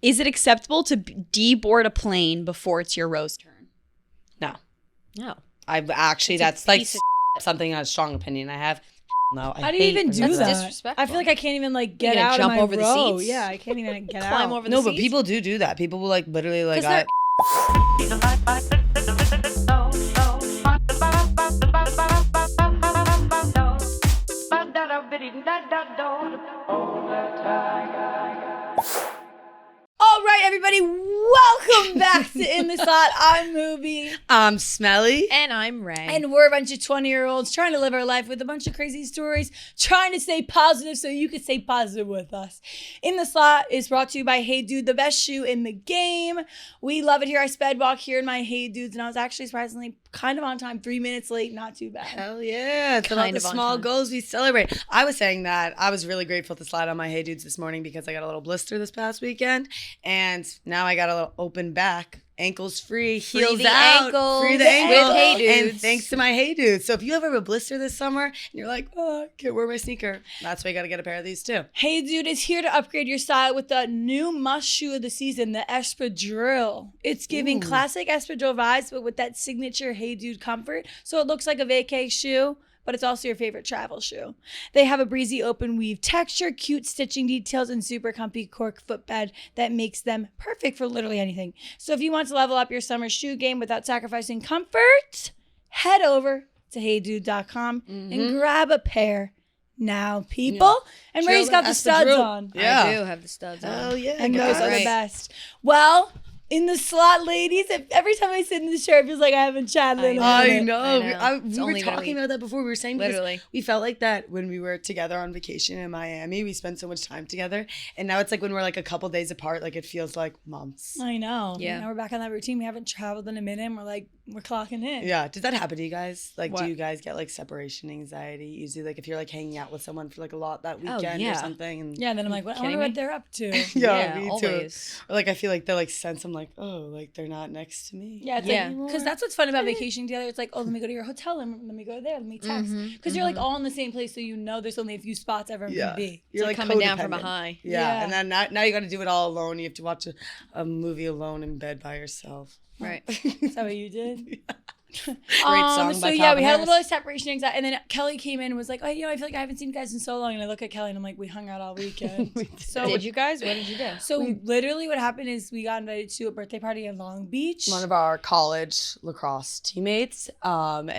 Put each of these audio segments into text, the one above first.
Is it acceptable to deboard a plane before it's your rose turn? No. I've actually, that's like something, a strong opinion I have. No, How do you even do that? Disrespectful. I feel like I can't even like get gonna out jump of my over the row. seats? Yeah, I can't even get Climb out. over the No, seats? but people do that. People will like literally like, All right, everybody, welcome back to In the Slot. I'm Moobie. I'm Smelly. And I'm Ray. And we're a bunch of 20-year-olds trying to live our life with a bunch of crazy stories, trying to stay positive so you can stay positive with us. In the Slot is brought to you by Hey Dude, the best shoe in the game. We love it here. I sped walk here in my Hey Dudes, and I was actually surprisingly kind of on time, 3 minutes late, not too bad. Hell yeah. It's about Kind the of on small time. goals we celebrate. I was saying that I was really grateful to slide on my Hey Dudes this morning because I got a little blister this past weekend. And now I got a little open back. Ankles free, heels the out. ankles Free the with ankle. Hey Dudes. And thanks to my Hey Dudes. So if you ever have a blister this summer and you're like, oh, I can't wear my sneaker, that's why you got to get a pair of these too. Hey Dude is here to upgrade your style with the new must shoe of the season, the Espadrille. It's giving classic Espadrille vibes, but with that signature Hey Dude comfort. So it looks like a vacay shoe, but it's also your favorite travel shoe. They have a breezy open weave texture, cute stitching details, and super comfy cork footbed that makes them perfect for literally anything. So if you want to level up your summer shoe game without sacrificing comfort, head over to heydude.com and grab a pair now, people. And Ray's got the studs Espadrille. on. Yeah. I do have the studs on. Hell yeah. And get those that are the right. best. Well, in the slot, ladies, every time I sit in this chair, it feels like I haven't chatted in a I minute. know. It's We were only been a talking week. about that before. We were saying because Literally. we felt like that when we were together on vacation in Miami. We spent so much time together. And now it's like when we're like a couple days apart, like it feels like months. I know. Yeah. Now we're back on that routine. We haven't traveled in a minute, and we're clocking in. Yeah. Does that happen to you guys? Like, What? do you guys get like separation anxiety? Usually, like if you're like hanging out with someone for like a lot that weekend yeah. or something. And Yeah, and then I'm like, I Kidding wonder me? what they're up to. yeah, me too. always. Or like I feel like they like sense I'm like, oh, like they're not next to me. Yeah, it's Yeah. like, because that's what's fun about vacationing together. It's like, oh, let me go to your hotel, and let me go there, let me text. Because you're like all in the same place, so you know there's only a few spots everyone can be. You're Like like coming down from a codependent. high. Yeah. Yeah. And then now you got to do it all alone. You have to watch a movie alone in bed by yourself. Right. Is that what you did? Great song So by yeah, we Calvin had a Harris. little separation anxiety, and then Kelly came in and was like, "Oh, I feel like I haven't seen you guys in so long." And I look at Kelly and I'm like, "We hung out all weekend." So Did you guys? What did you do? So literally, what happened is we got invited to a birthday party in Long Beach. One of our college lacrosse teammates, and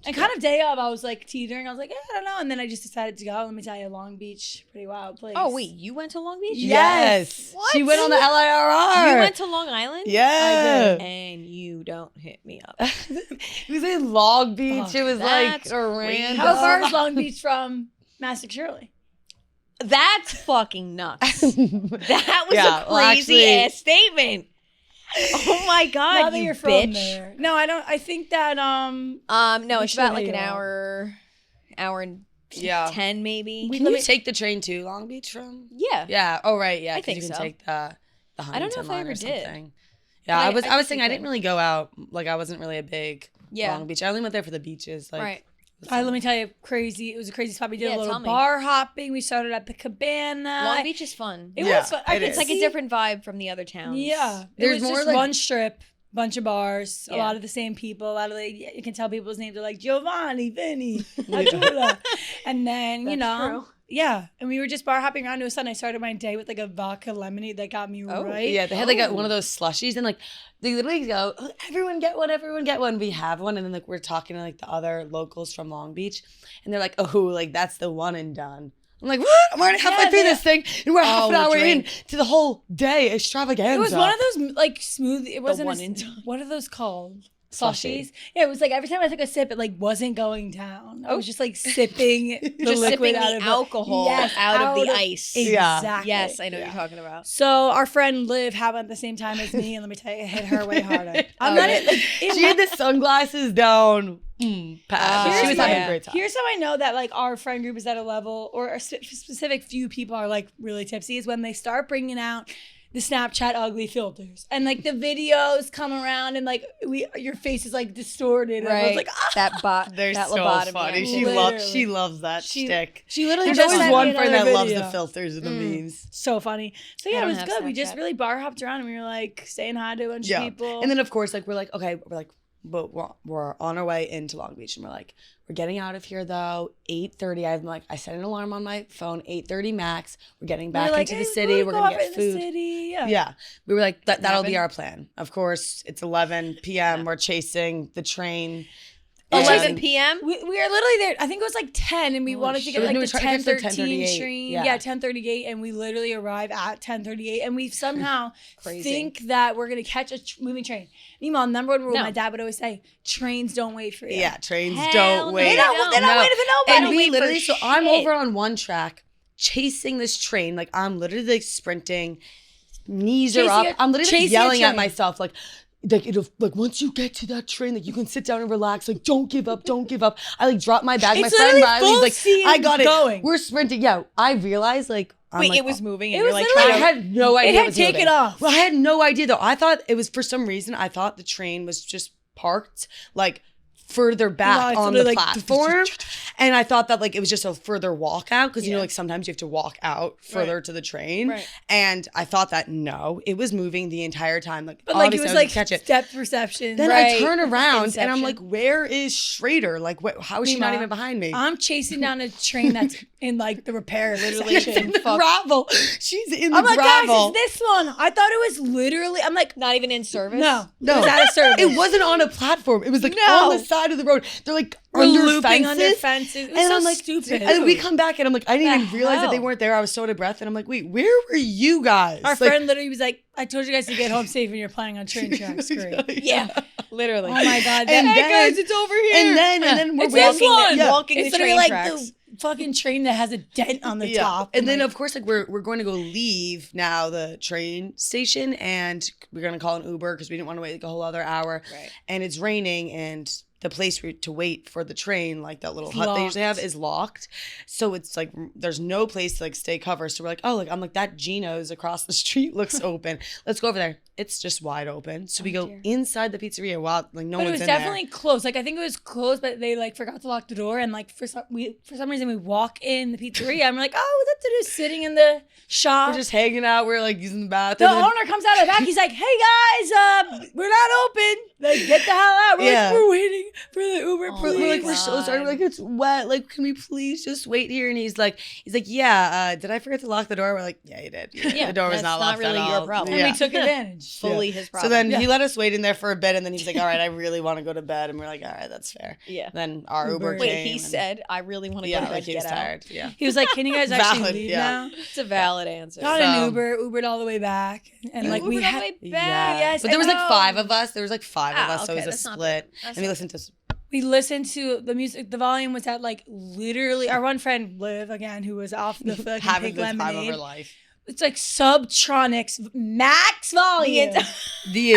And kind of day of, I was like teetering. I was like, I don't know. And then I just decided to go. Let me tell you, Long Beach, pretty wild place. Oh, wait. You went to Long Beach? yes, What? she went on the LIRR. You went to Long Island? yeah, And you don't hit me up. it was in Long Beach. Oh, it was like that's a random. How far is Long Beach from Massac Shirley? That's fucking nuts. That was Yeah, a well, crazy actually- ass statement. Oh my god, Now that you you're bitch. from there. No, I don't. I think that No, We it's should about like hit an you up. hour and Yeah. 10 maybe. Can you take the train to Long Beach from? Yeah. Yeah. Oh right. Yeah. I 'cause think you can so. take the I don't know Huntington if I line ever or did. something. Yeah, But I I was think saying you I could. didn't really go out. Like I wasn't really a big Yeah. Long Beach. I only went there for the beaches. Like, Right. let me tell you, crazy. It was a crazy spot. We did Yeah, a little tell me. bar hopping. We started at the Cabana. Long Beach is fun. It Yeah, was fun. I it could is. It's like a see- different vibe from the other towns. Yeah, There's it was more just like- one strip, bunch of bars, a Yeah. lot of the same people. A lot of you can tell people's names are like Giovanni, Vinny, Arturo. And then you That's know, true. yeah. And we were just bar hopping around to a sun. I started my day with like a vodka lemonade that got me Oh, right. yeah, they had like one of those slushies, and like they literally go, "Oh, everyone get one, everyone get one." We have one, and then like we're talking to like the other locals from Long Beach, and they're like, "Oh, like that's the one and done." I'm like, "What? I'm already halfway Yeah, through they- this thing, and we're half an the hour in drink. to the whole day extravaganza." It was one of those like smooth. It wasn't one and done. what are those called? Slushy. Slushies. Yeah, it was like every time I took a sip, it like wasn't going down. I was just like sipping the Just liquid sipping out the of alcohol Yes, out of the ice. Yeah. Exactly. Yes, I know what you're talking about. So our friend Liv happened at the same time as me, and let me tell you, it hit her way harder. I'm not Okay. like, She had the sunglasses down. Pat. She was having yeah. a great time. Here's how I know that like our friend group is at a level, or a specific few people are like really tipsy, is when they start bringing out the Snapchat ugly filters, and like the videos come around, and like your face is like distorted. Right. And I was like, They're that so lobotomy funny. action. She loves that shtick. She literally There's just always sent me one friend another that loves the video. filters and the memes. So funny. So I yeah, it don't was have good. We just Snapchat. really bar hopped around, and we were like saying hi to a bunch of people. And then of course, like we're like, okay, but we're on our way into Long Beach, and we're like, we're getting out of here though. 8:30. I set an alarm on my phone. 8:30 max. We're getting back into the city. We're gonna get food. Yeah. We were like, that'll be our plan. Of course, it's 11 p.m. We're chasing the train. 11 p.m. We were literally there. I think it was like 10, and we wanted to get like the 10:13 10:38. train. Yeah. Yeah, 10:38, and we literally arrive at 10:38, and we somehow Crazy. think that we're gonna catch a moving train. Meanwhile, number one rule my dad would always say: trains don't wait for you. Yeah, trains Hell don't wait. They don't wait for nobody. And we wait for literally, so I'm shit. over on one track chasing this train. Like I'm literally like sprinting, knees are up. I'm literally chasing a yelling at train. myself like it'll like once you get to that train, like you can sit down and relax. Like don't give up, don't give up. I like dropped my bag. It's my friend literally Riley's full like, steam I got it. going. We're sprinting. Yeah, I realized like I'm Wait, like, it was moving, and it you're was like literally- I trying to. had no idea. It had was taken moving. off. Well, I had no idea though. I thought it was for some reason. I thought the train was just parked like further back it's on the literally like platform, and I thought that like it was just a further walk out because you know like sometimes you have to walk out further to the train. Right. And I thought that no, it was moving the entire time. Like, But like it obviously was I would like catch it. depth perception. Then Right. I turn around and I'm Inception. like, where is Schrader? Like, how is she not Meanwhile, even behind me? I'm chasing down a train that's in like the repair Literally in section. the gravel. She's in the I'm like, gravel. guys, it's this one. I thought it was literally. I'm like, Not even in service. no, No. it was out of service. It wasn't on a platform. It was like No. on the side of the road. They're like We're under looping fences. under fences. It was And so I'm like, stupid. and we come back and I'm like, I didn't even realize that they hell? weren't there. I was so out of breath. And I'm like, wait, where were you guys? Our Like, friend literally was like, I told you guys to get home safe and you're planning on train tracks. Great. Yeah, literally. Oh my God. And Hey, then- guys, it's over here. And then we're It's this walking. one. Yeah. Walking It's the literally train like tracks. the fucking train that has a dent on the Yeah. top. And then like, of course like we're going to go leave now the train station and we're gonna call an Uber because we didn't want to wait like a whole other hour. Right. And it's raining and the place to wait for the train, like that little hut they usually have, locked. is locked. So it's like there's no place to like stay covered. So we're like, oh, like I'm like that Gino's across the street looks open. Let's go over there. It's just wide open. So we go dear. inside the pizzeria while like no but it one's was in definitely closed. Like I think it was closed, but they like forgot to lock the door. And like for some reason we walk in the pizzeria. I'm like, oh, that's it is sitting in the there. shop. We're just hanging out. We're like using the The bathroom. owner comes out of the back. He's like, "Hey guys, we're not open. Like, get the hell out." We're Yeah. like, we're waiting for the Uber. Oh Please. We're like, we're so sorry. We're like, it's wet. Like, can we please just wait here? And he's like, yeah. Did I forget to lock the door? We're like, yeah, you did. Yeah, the door was that's not not locked really at your all. problem. And Yeah. we took advantage. Fully his So problem. then Yeah. he let us wait in there for a bit, and then he's like, all right, I really want to go to bed. And we're like, all right, that's fair. Yeah. Then our Uber Uber. Wait, came. he and- said, "I really want to go yeah, to bed. like he was Get out." tired. Yeah. He was like, "Can you guys actually Valid, leave yeah. now?" It's a valid answer. Got So- an Uber, Ubered all the way back, and You like we Ubered all had. the way Yeah. back. Yes, But there was I like know. 5 of us. There was like 5 of Ah, us, so it okay, was a that's not split. bad. That's And we not listened to. We listened to the music. The volume was at like literally. Our one friend Liv again, who was off the fucking Having pink the time of lemonade. her life. It's like Subtronics max volume. The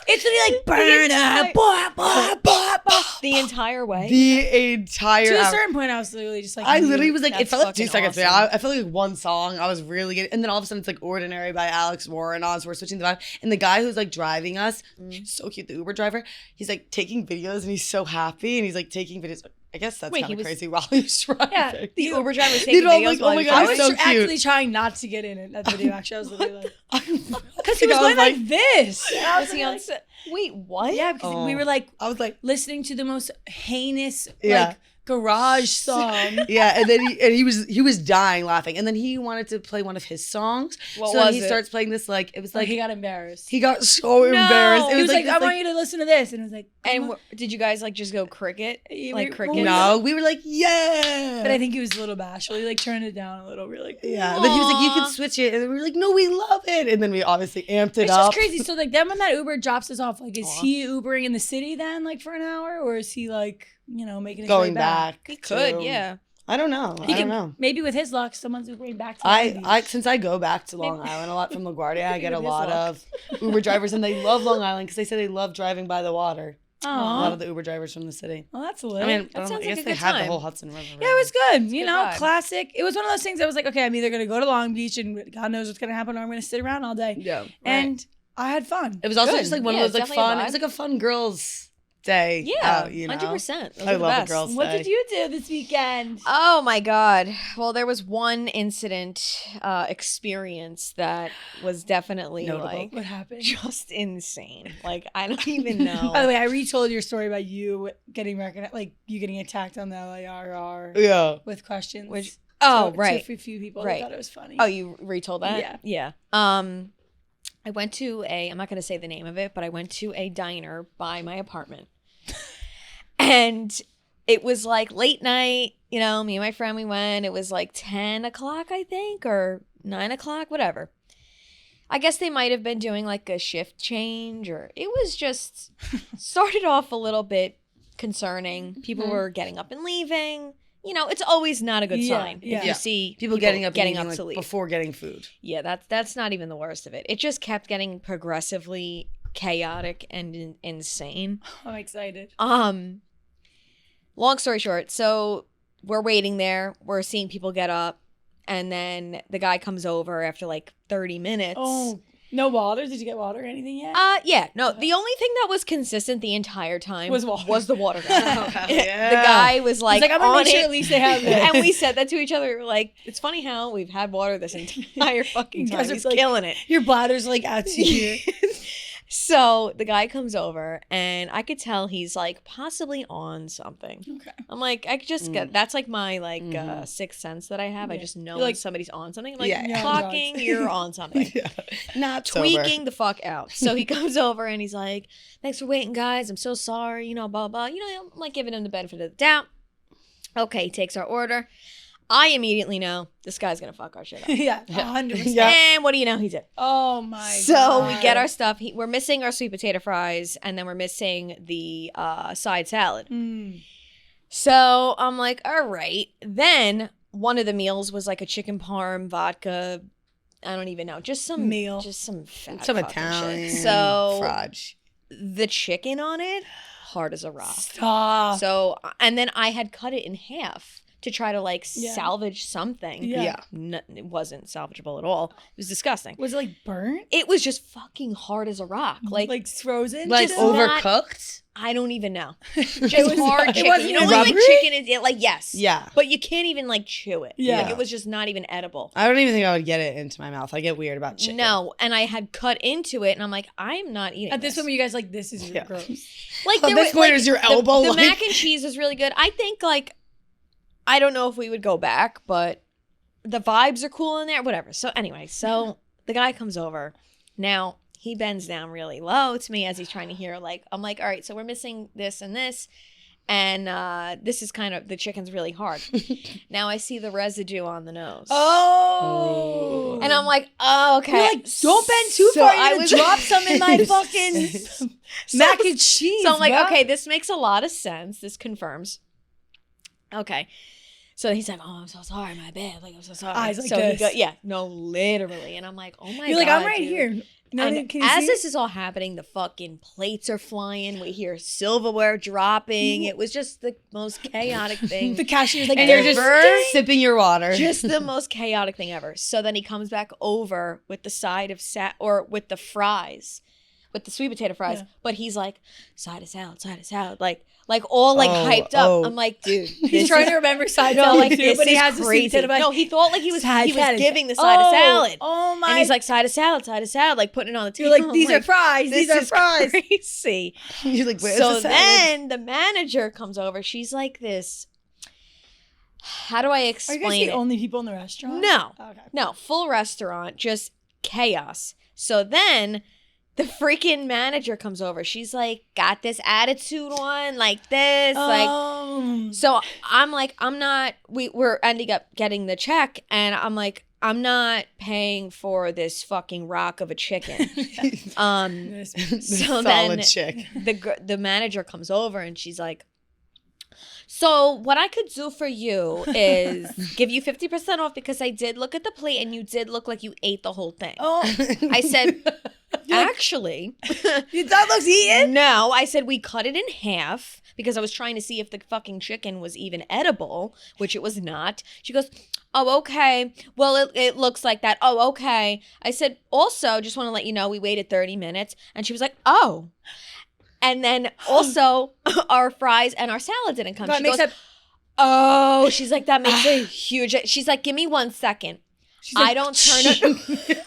It's literally like burner, blah, blah, blah, blah. The entire way. the entire To a hour. certain point, I was literally just like, I literally was like, it That's felt like 2 fucking seconds. awesome. I felt like one song. I was really good. And then all of a sudden it's like Ordinary by Alex Warren on. So we're switching the vibe. And the guy who's like driving us, he's so cute, the Uber driver, he's like taking videos and he's so happy. And he's like taking videos. I guess that's Wait, kind he of was- crazy while he's driving. Yeah, The Uber driver was You taking know, videos like, while oh my he was God, I driving. it's was so cute. actually trying not to get in it. That video actually, I was literally like, because Because he was going like this. And I Was he on set? Wait, what? Yeah, because Oh. we were like I was like, listening to the most heinous Yeah. like garage song. yeah, and then he was dying laughing, and then he wanted to play one of his songs. What so then was he it? starts playing this like it was Like like he got embarrassed. he got so embarrassed. It He was like, this, I want you to listen to this, and it was like, And come on. did you guys like just go cricket? Yeah, Like we- cricket? well, no, we were like, yeah. But I think he was a little bashful. He like turned it down a little. We were like, yeah. But he was like, you Aw. can switch it, and then we were like, no, we love it, and then we obviously amped it It's up. just crazy. So like then when that Uber drops us off, like is he Ubering in the city then like for an hour, or is he like making his Going way back? He could, to- yeah. I don't know. He I can, don't know. Maybe with his luck, someone's Ubering back to Long I Beach. since I go back to Long Island a lot from LaGuardia, I get a With his lot luck. of Uber drivers, and they love Long Island because they say they love driving by the water. A lot Oh, of the Uber drivers from the city. well, that's lit. I mean, That I sounds guess like a they good had the time. whole Hudson River. yeah, it was good. You good know, vibe. classic. It was one of those things I was like, okay, I'm either going to go to Long Beach and God knows what's going to happen or I'm going to sit around all day. Yeah. And I had fun. It was also Good. just like one Yeah, of it's those like definitely a fun. It vibe. was like a fun girls' day. Yeah, out, you know? 100%. I love the girls' What day. did you do this weekend? Oh my God. Well, there was one experience that was definitely Notable. like What happened? just insane. Like, I don't even know. By the way, I retold your story about you getting recognized, like you getting attacked on the LARR Yeah. with questions. Which- to oh, right. a few people Right. that thought it was funny. Oh, you retold that? Yeah. Yeah. I went to I'm not going to say the name of it, but I went to a diner by my apartment. And it was like late night, you know, me and my friend, we went. It was like 10 o'clock, I think, or 9 o'clock, whatever. I guess they might have been doing like a shift change, or it was just started off a little bit concerning. People were getting up and leaving. You know, it's always not a good Yeah, sign yeah. if you see People getting up, getting and up eating, to like, leave. before getting food. Yeah, that's not even the worst of it. It just kept getting progressively chaotic and insane. I'm excited. Long story short, so we're waiting there. We're seeing people get up, and then the guy comes over after like 30 minutes. Oh, no water? Did you get water or anything yet? Yeah, no. The only thing that was consistent the entire time Was water. was the water guy. Yeah. The guy was He's like, like, I'm going to on make sure it. at least they have this. And we said that to each other. We were like, it's funny how we've had water this entire fucking You time. guys are He's like- killing it. Your bladder's like out to here. So the guy comes over, and I could tell he's like possibly on something. Okay. I'm like, I could just get that's like my like sixth sense that I have. I Yeah. just know You're when like- somebody's on something. I'm like, Yeah. Yeah, clocking, drugs. you're on something. Yeah. Not Tweaking the fuck out. So he comes over and he's like, thanks for waiting, guys. I'm so sorry. You know, blah, blah. You know, I'm like giving him the benefit of the doubt. Okay, he takes our order. I immediately know this guy's going to fuck our shit up. Yeah, 100%. Yeah. And what do you know? He did. Oh my So God. we get our stuff. We're missing our sweet potato fries, and then we're missing the side salad. Mm. So I'm like, all right. Then one of the meals was like a chicken parm, vodka. I don't even know. Just some Meal. Just some fat Some fucking Italian shit. So frudge. the chicken on it, hard as a rock. Stop. So, and then I had cut it in half to try to like Yeah. salvage something. Yeah. It wasn't salvageable at all. It was disgusting. Was it like burnt? It was just fucking hard as a rock. Like frozen? Like just overcooked? I don't even know. Just was- hard it chicken. wasn't You know, when like rubbery? chicken is like yes. Yeah. But you can't even like chew it. Yeah. Like it was just not even edible. I don't even think I would get it into my mouth. I get weird about chicken. No, and I had cut into it, and I'm like, I'm not eating. At this point, were you guys like, this is Yeah. gross? like At there this were, point, like, is your elbow the like- mac and cheese was really good. I think like I don't know if we would go back, but the vibes are cool in there. Whatever. So anyway, so the guy comes over. Now he bends down really low to me as he's trying to hear. Like I'm like, all right, so we're missing this and this. And this is kind of, the chicken's really hard. Now I see the residue on the nose. Oh. And I'm like, oh, okay. You're like, don't bend too So far. I You're was- gonna drop some in my fucking mac and cheese. So I'm like, bro. okay, this makes a lot of sense. This confirms. Okay. So he's like, oh, I'm so sorry, my bad. Like, I'm so sorry. Eyes like so this. yeah, no, literally. And I'm like, oh my You're like, God. I'm right dude. here. No, And can you as see? this is all happening, the fucking plates are flying. We hear silverware dropping. It was just the most chaotic thing. The cashier's like, And you're just Ever? sipping your water. Just the most chaotic thing ever. So then he comes back over with the side of with the fries, with the sweet potato fries. Yeah. But he's like, side of salad, like all like Oh, hyped up. oh. I'm like, dude, he's trying to remember side no, salad like too, this but he is has the sweet crazy. potato. No, he thought like he was Side salad. giving the side of salad. Oh my! And he's like, side of salad, like putting it on the table. you're like, I'm these are fries. this These are is fries. crazy. You're like, where's So the salad? then the manager comes over. She's like this. How do I Are you explain guys the it? only people in the restaurant? No. Okay. No, full restaurant, just chaos. So then the freaking manager comes over. She's like, got this attitude on, like this, like. So I'm like, we're ending up getting the check, and I'm like, I'm not paying for this fucking rock of a chicken. So then Solid chick. the manager comes over and she's like, so what I could do for you is give you 50% off because I did look at the plate and you did look like you ate the whole thing. Oh, I said, actually, Your dog looks eaten? no, I said we cut it in half because I was trying to see if the fucking chicken was even edible, which it was not. She goes, oh, okay. Well, it looks like that. Oh, okay. I said, also, just want to let you know, we waited 30 minutes. And she was like, oh. And then also our fries and our salad didn't come. That She makes goes, up. oh, she's like, that makes a huge, she's like, give me 1 second. I don't turn it.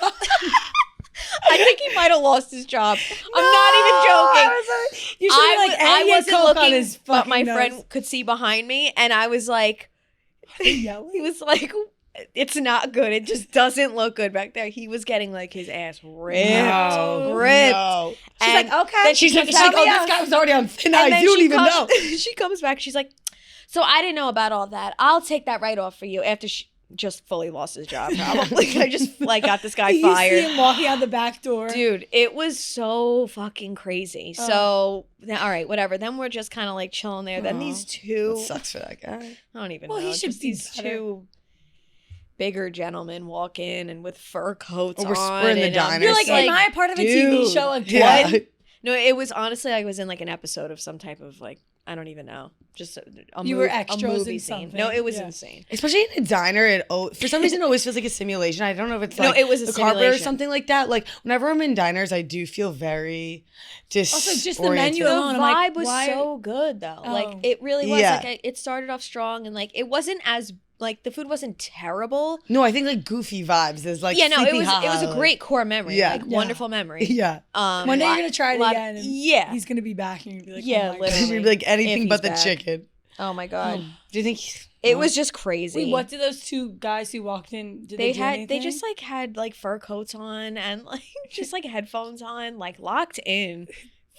I think he might have lost his job. I'm not even joking. You should be like, I and he had wasn't Coke on looking, his but fucking my nose. friend could see behind me, and I was like, he was like, it's not good. It just doesn't look good back there. He was getting like his ass ripped. Ripped. No. She's And like, okay. Then she's like, Tell oh, me this else. guy was already on thin And ice. then You don't she even know. she comes back. She's like, so I didn't know about all that. I'll take that right off for you after she just fully lost his job, probably. I just like got this guy You see fired. him walking out the back door. Dude, it was so fucking crazy. So, all right, whatever. Then we're just kind of like chilling there. Then these two, That sucks for that guy. I don't even Well, know. he should just be these better. two bigger gentlemen walk in and with fur coats Oh, we're on. in the and I'm diner. You're like, just am I a part of a TV Dude. show? Like, Yeah. what? No, it was honestly, I was in like an episode of some type of like, I don't even know. Just You were a extras movie in scene. something. No, it was Yeah. insane. Especially in a diner, for some reason it always feels like a simulation. I don't know if it's No, like it was a the carpet or simulation. something like that. Like whenever I'm in diners, I do feel very Also, just the menu The alone, I'm like, vibe was why- so good though. Oh. Like it really was. Yeah. Like it started off strong and like it wasn't as like the food wasn't terrible. No, I think like goofy vibes is like Yeah, no, it sleepy was haha, a like- great core memory. Yeah. Like Yeah. wonderful memory. Yeah. One day you're gonna try it lot- again. And yeah. He's gonna be back, and you're gonna be like, Yeah, oh my literally. God. You'd be like anything If but he's the back. chicken. Oh my god. Do you think It was just crazy. Wait, what did those two guys who walked in? Did they do had? anything? They just like had like fur coats on and like just like headphones on, like locked in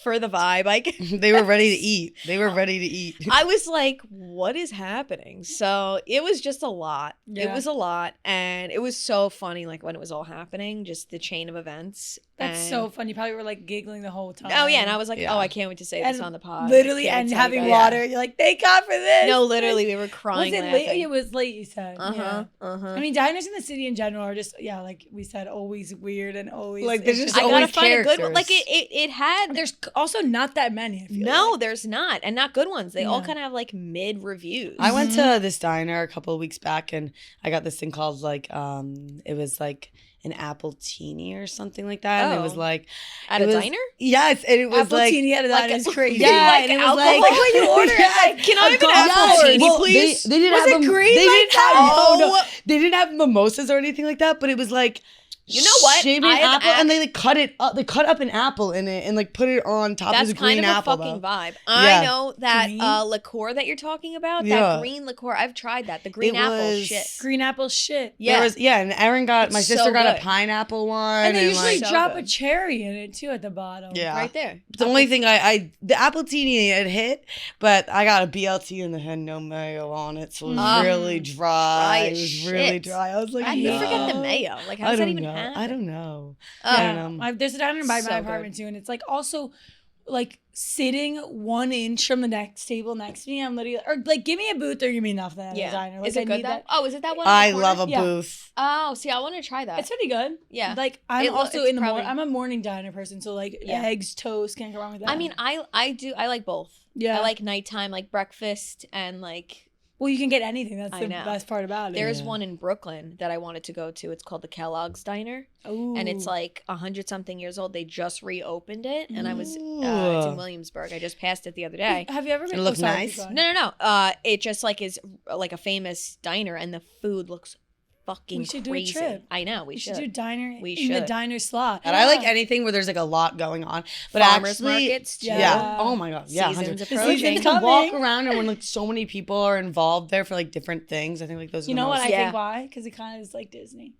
for the vibe. Like they were ready to eat. They were ready to eat. I was like, what is happening? So it was just a lot. It Yeah. was a lot. And it was so funny, like when it was all happening, just the chain of events. That's And- so fun. You probably were like giggling the whole time. Oh, yeah. And I was like, Yeah. oh, I can't wait to say this And on the pod. literally, I can't and tell you having guys. water. You're like, thank God for this. No, literally, we were crying. Was it laughing. late? It was late. You said. Uh-huh. Yeah. Uh-huh. I mean, diners in the city in general are just like we said, always weird and always Like, there's just I gotta always find a good one. Like characters. it had There's also not that many. I feel no, like. there's not, and not good ones. They all No. kind of have like mid reviews. I went to this diner a couple of weeks back and I got this thing called like it was like an apple teeny or something like that. And it was Oh. like At it a was- diner. Yes, and it was Apple like teeny out of that like is a- crazy. Yeah, like and it was alcohol like when you order it. Yes, Like, can I have an yes. apple teeny, Well, please? They didn't Was have it them- green They like didn't that? have no, Oh. they didn't have mimosas or anything like that. But it was like You know what? shaved I an have apple, and they like cut it up. They cut up an apple in it and like put it on top That's of the kind green of a apple. fucking though. vibe. Yeah. I know that Green? liqueur that you're talking about. Yeah. That green liqueur. I've tried that. The green It apple was- shit. Green apple shit. Yeah. There was, and Aaron got my It's sister so got a good. pineapple one, And they usually like- So drop good. a cherry in it too at the bottom. Yeah. Right there. the only thing I the apple teeny it hit, but I got a BLT and it had no mayo on it, so it was Mm. really dry. Dry It as was really shit. dry. I was like, How do you no. forget the mayo? Like, how I does that don't even know. happen? I don't know. Oh. There's a diner by So my good. apartment too, and it's like also like sitting 1 inch from the next table next to me. I'm literally or like give me a booth or give me nothing at a diner. Like, Is it I good need though? that. Oh, is it that one? in the I corner? love a Yeah. booth. Oh, see, I want to try that. It's pretty good. Yeah. Like I'm It lo- also it's in the probably- morning. I'm a morning diner person, so like Yeah. eggs, toast, can't go wrong with that. I mean, I like both. yeah. I like nighttime, like breakfast, and like Well, you can get anything. That's I the know. best part about it. there's Yeah. one in Brooklyn that I wanted to go to. It's called the Kellogg's Diner, and it's Ooh. like 100-something years old. They just reopened it, and I was it's Ooh. in Williamsburg. I just passed it the other day. Have you ever been? It look sorry, nice? keep going. No. It just like is like a famous diner, and the food looks fucking We should do a crazy. trip. I know we We should. should do diner We in the should. diner slot. And I like anything where there's like a lot going on. But Farmers actually, markets, too. Yeah. Oh my god. Yeah. Seasons 100%. approaching. And to walk around and when like so many people are involved there for like different things, I think like those. Are You the know what most- I Yeah. think why? Because it kind of is like Disney.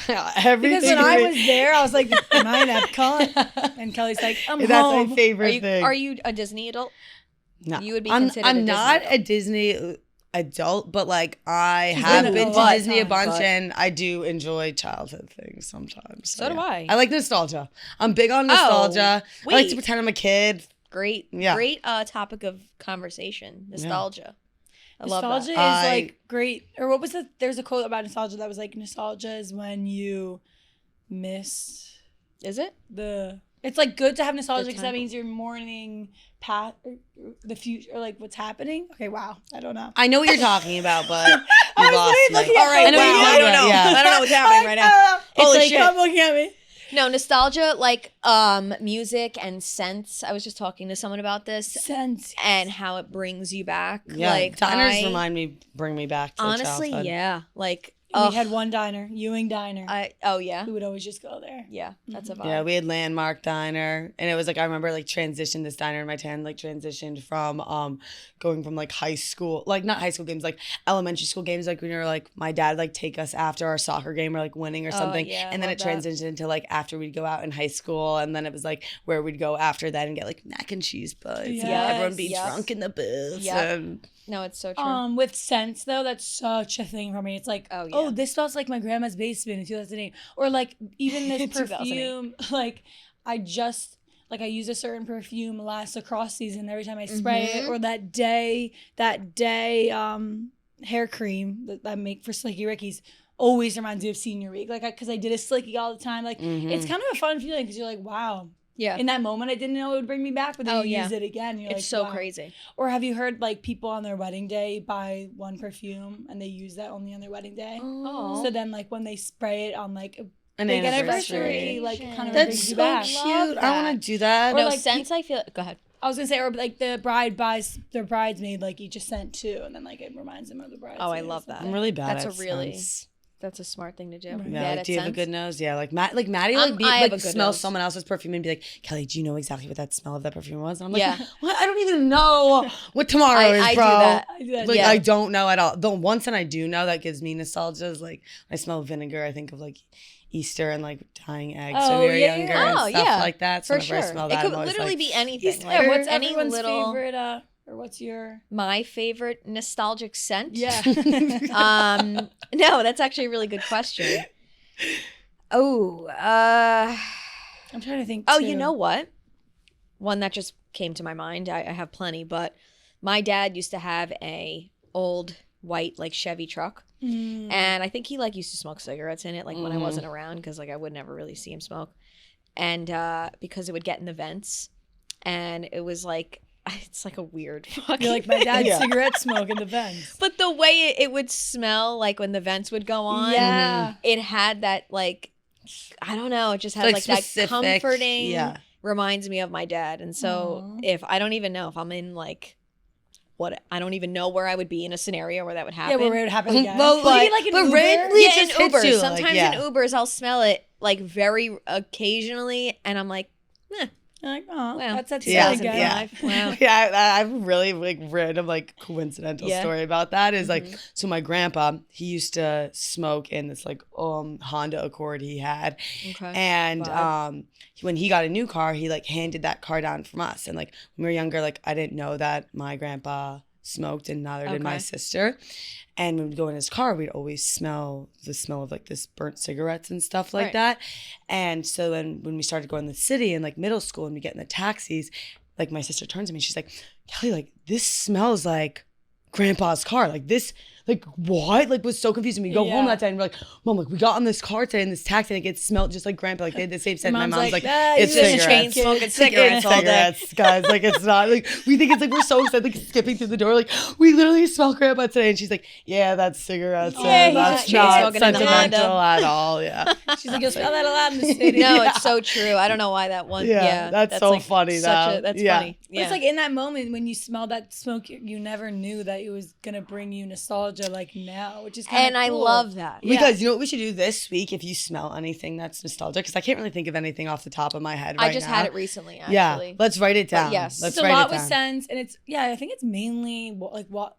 Everything. Because when I was there, I was like, "Am I at Epcot?" And Kelly's like, "I'm That's home." my favorite Are thing. you a Disney adult? No. You would be I'm considered a Disney not a adult. Disney adult, but like I She's have an been adult. to Disney a bunch, But- and I do enjoy childhood things sometimes. So do yeah. I. I like nostalgia. I'm big on nostalgia. I like to wait. pretend I'm a kid. Great, Yeah. great topic of conversation. Nostalgia. I love Nostalgia is that. like great. Or what was the? There's a quote about nostalgia that was like, "Nostalgia is when you miss Is it? the It's like good to have nostalgia Good because that time. means you're mourning past, the future, or like what's happening. Okay, wow, I don't know. I know what you're talking about, but you I was lost literally me. looking at All right, I know wow, what you're I talking don't about, know. yeah. I don't know what's happening right now. It's Holy like, shit. come looking at me. No, nostalgia, like music and scents. I was just talking to someone about this Sense. and how it brings you back. Yeah, like diners I, bring me back to honestly, childhood. yeah. Like We had one diner, Ewing Diner. oh yeah, We would always just go there. yeah. That's a vibe. Yeah, we had Landmark Diner, and it was like I remember like transitioned this diner in my town, like transitioned from going from like high school, like not high school games, like elementary school games, like when you're like my dad like take us after our soccer game or like winning or something, yeah, and then love it that. transitioned into like after we'd go out in high school, and then it was like where we'd go after that and get like mac and cheese buds, and Yes, everyone be yep. drunk in the booth. Yep. And No, it's so true. With scents though, that's such a thing for me. It's like, Oh, yeah. this smells like my grandma's basement in 2008, or like even this 2008. perfume. Like I use a certain perfume last lacrosse season every time I spray it, or that day hair cream that I make for Slicky Ricky's always reminds me of senior week. Like because I did a Slicky all the time. Like it's kind of a fun feeling because you're like, wow. Yeah. In that moment, I didn't know it would bring me back, but then Oh, you yeah. use it again. You're It's like, so wow. crazy. Or have you heard like people on their wedding day buy one perfume and they use that only on their wedding day? Oh. So then like when they spray it on like a an big anniversary. anniversary, like it kind of That's brings you so back. cute. Love I want to do that. Or No, like scents, I feel. Go ahead. I was gonna say, or like the bride buys their bridesmaid like each a scent too, and then like it reminds them of the bridesmaid. Oh, I or love that. I'm really bad That's at a really- scents. That's a smart thing to do. Right. Yeah, Bad like, at do you have a scents. good nose? Yeah, like Maddie, I have like a good smell nose. someone else's perfume and be like, Kelly, do you know exactly what that smell of that perfume was? And I'm like, Yeah. what? I don't even know what tomorrow is, I do bro. that. I do that. Like Yeah. I don't know at all. The one scent I do know that gives me nostalgia is like I smell vinegar. I think of like Easter and like dying eggs when we were yeah, younger yeah. and Oh, stuff yeah. like that. So For whenever sure. I smell It that, could I'm always literally like, be anything. Easter. Like, what's any everyone's little. favorite? Or what's your? My favorite nostalgic scent? Yeah. No, that's actually a really good question. Oh, I'm trying to think. oh, too. you know what? One that just came to my mind. I have plenty, but my dad used to have a old white like Chevy truck, and I think he like used to smoke cigarettes in it, like when I wasn't around, because like I would never really see him smoke, and because it would get in the vents, and it was like it's like a weird fucking. You're like my dad's Yeah. cigarette smoke in the vents. But the way it would smell, like when the vents would go on, Yeah. it had that like, I don't know, it just had Like like that specific, comforting. yeah. Reminds me of my dad, and so Aw. if I don't even know if I'm in like, what I don't even know where I would be in a scenario where that would Yeah, happen. where it would happen again. Well, Maybe like an but Uber. randomly- yeah, it in just hits Ubers. you, like, Sometimes yeah. in Ubers, I'll smell it like very occasionally, and I'm like, Like, oh, Wow. that's that Yeah, again. yeah. Wow. Yeah, I have a really like random like coincidental Yeah. story about that. Is like so my grandpa, he used to smoke in this like Honda Accord he had, Okay. and Vibe. when he got a new car, he like handed that car down from us. And like when we were younger, like I didn't know that my grandpa smoked, and neither did my Okay. sister. And when we'd go in his car, we'd always smell the smell of like this burnt cigarettes and stuff like Right. that. And so then when we started going to the city in like middle school and we get in the taxis, like my sister turns to me and she's like, Kelly, like this smells like grandpa's car. Like this, like what? Like was so confused. And we go home Yeah. that day and we're like, Mom, like we got on this car today in this taxi and it smelled just like grandpa. Like they had the same scent. My mom's like, "Ah, it's you just cigarettes. chain smoking cigarettes all day." Cigarettes, guys. Like it's not like we think it's like we're so excited, like skipping through the door. Like we literally smell grandpa today, and she's like, "Yeah, that's cigarettes. Yeah, and he's that's chain not smoking in the sentimental Honda." at all." Yeah, She's like, you'll smell that a lot in the city. No, it's so true. I don't know why that one. Yeah, Yeah, that's so like funny Such now. a, that's Yeah. funny. But it's like in that moment when you smell that smoke, you never knew that it was gonna bring you nostalgia like now, which is kind of and I love that. because you know what we should do this week if you smell anything that's nostalgic, because I can't really think of anything off the top of my head right I just now. had it recently. Actually. Yeah, let's write it down. yes. let's It's a write lot it with down. scents, and it's I think it's mainly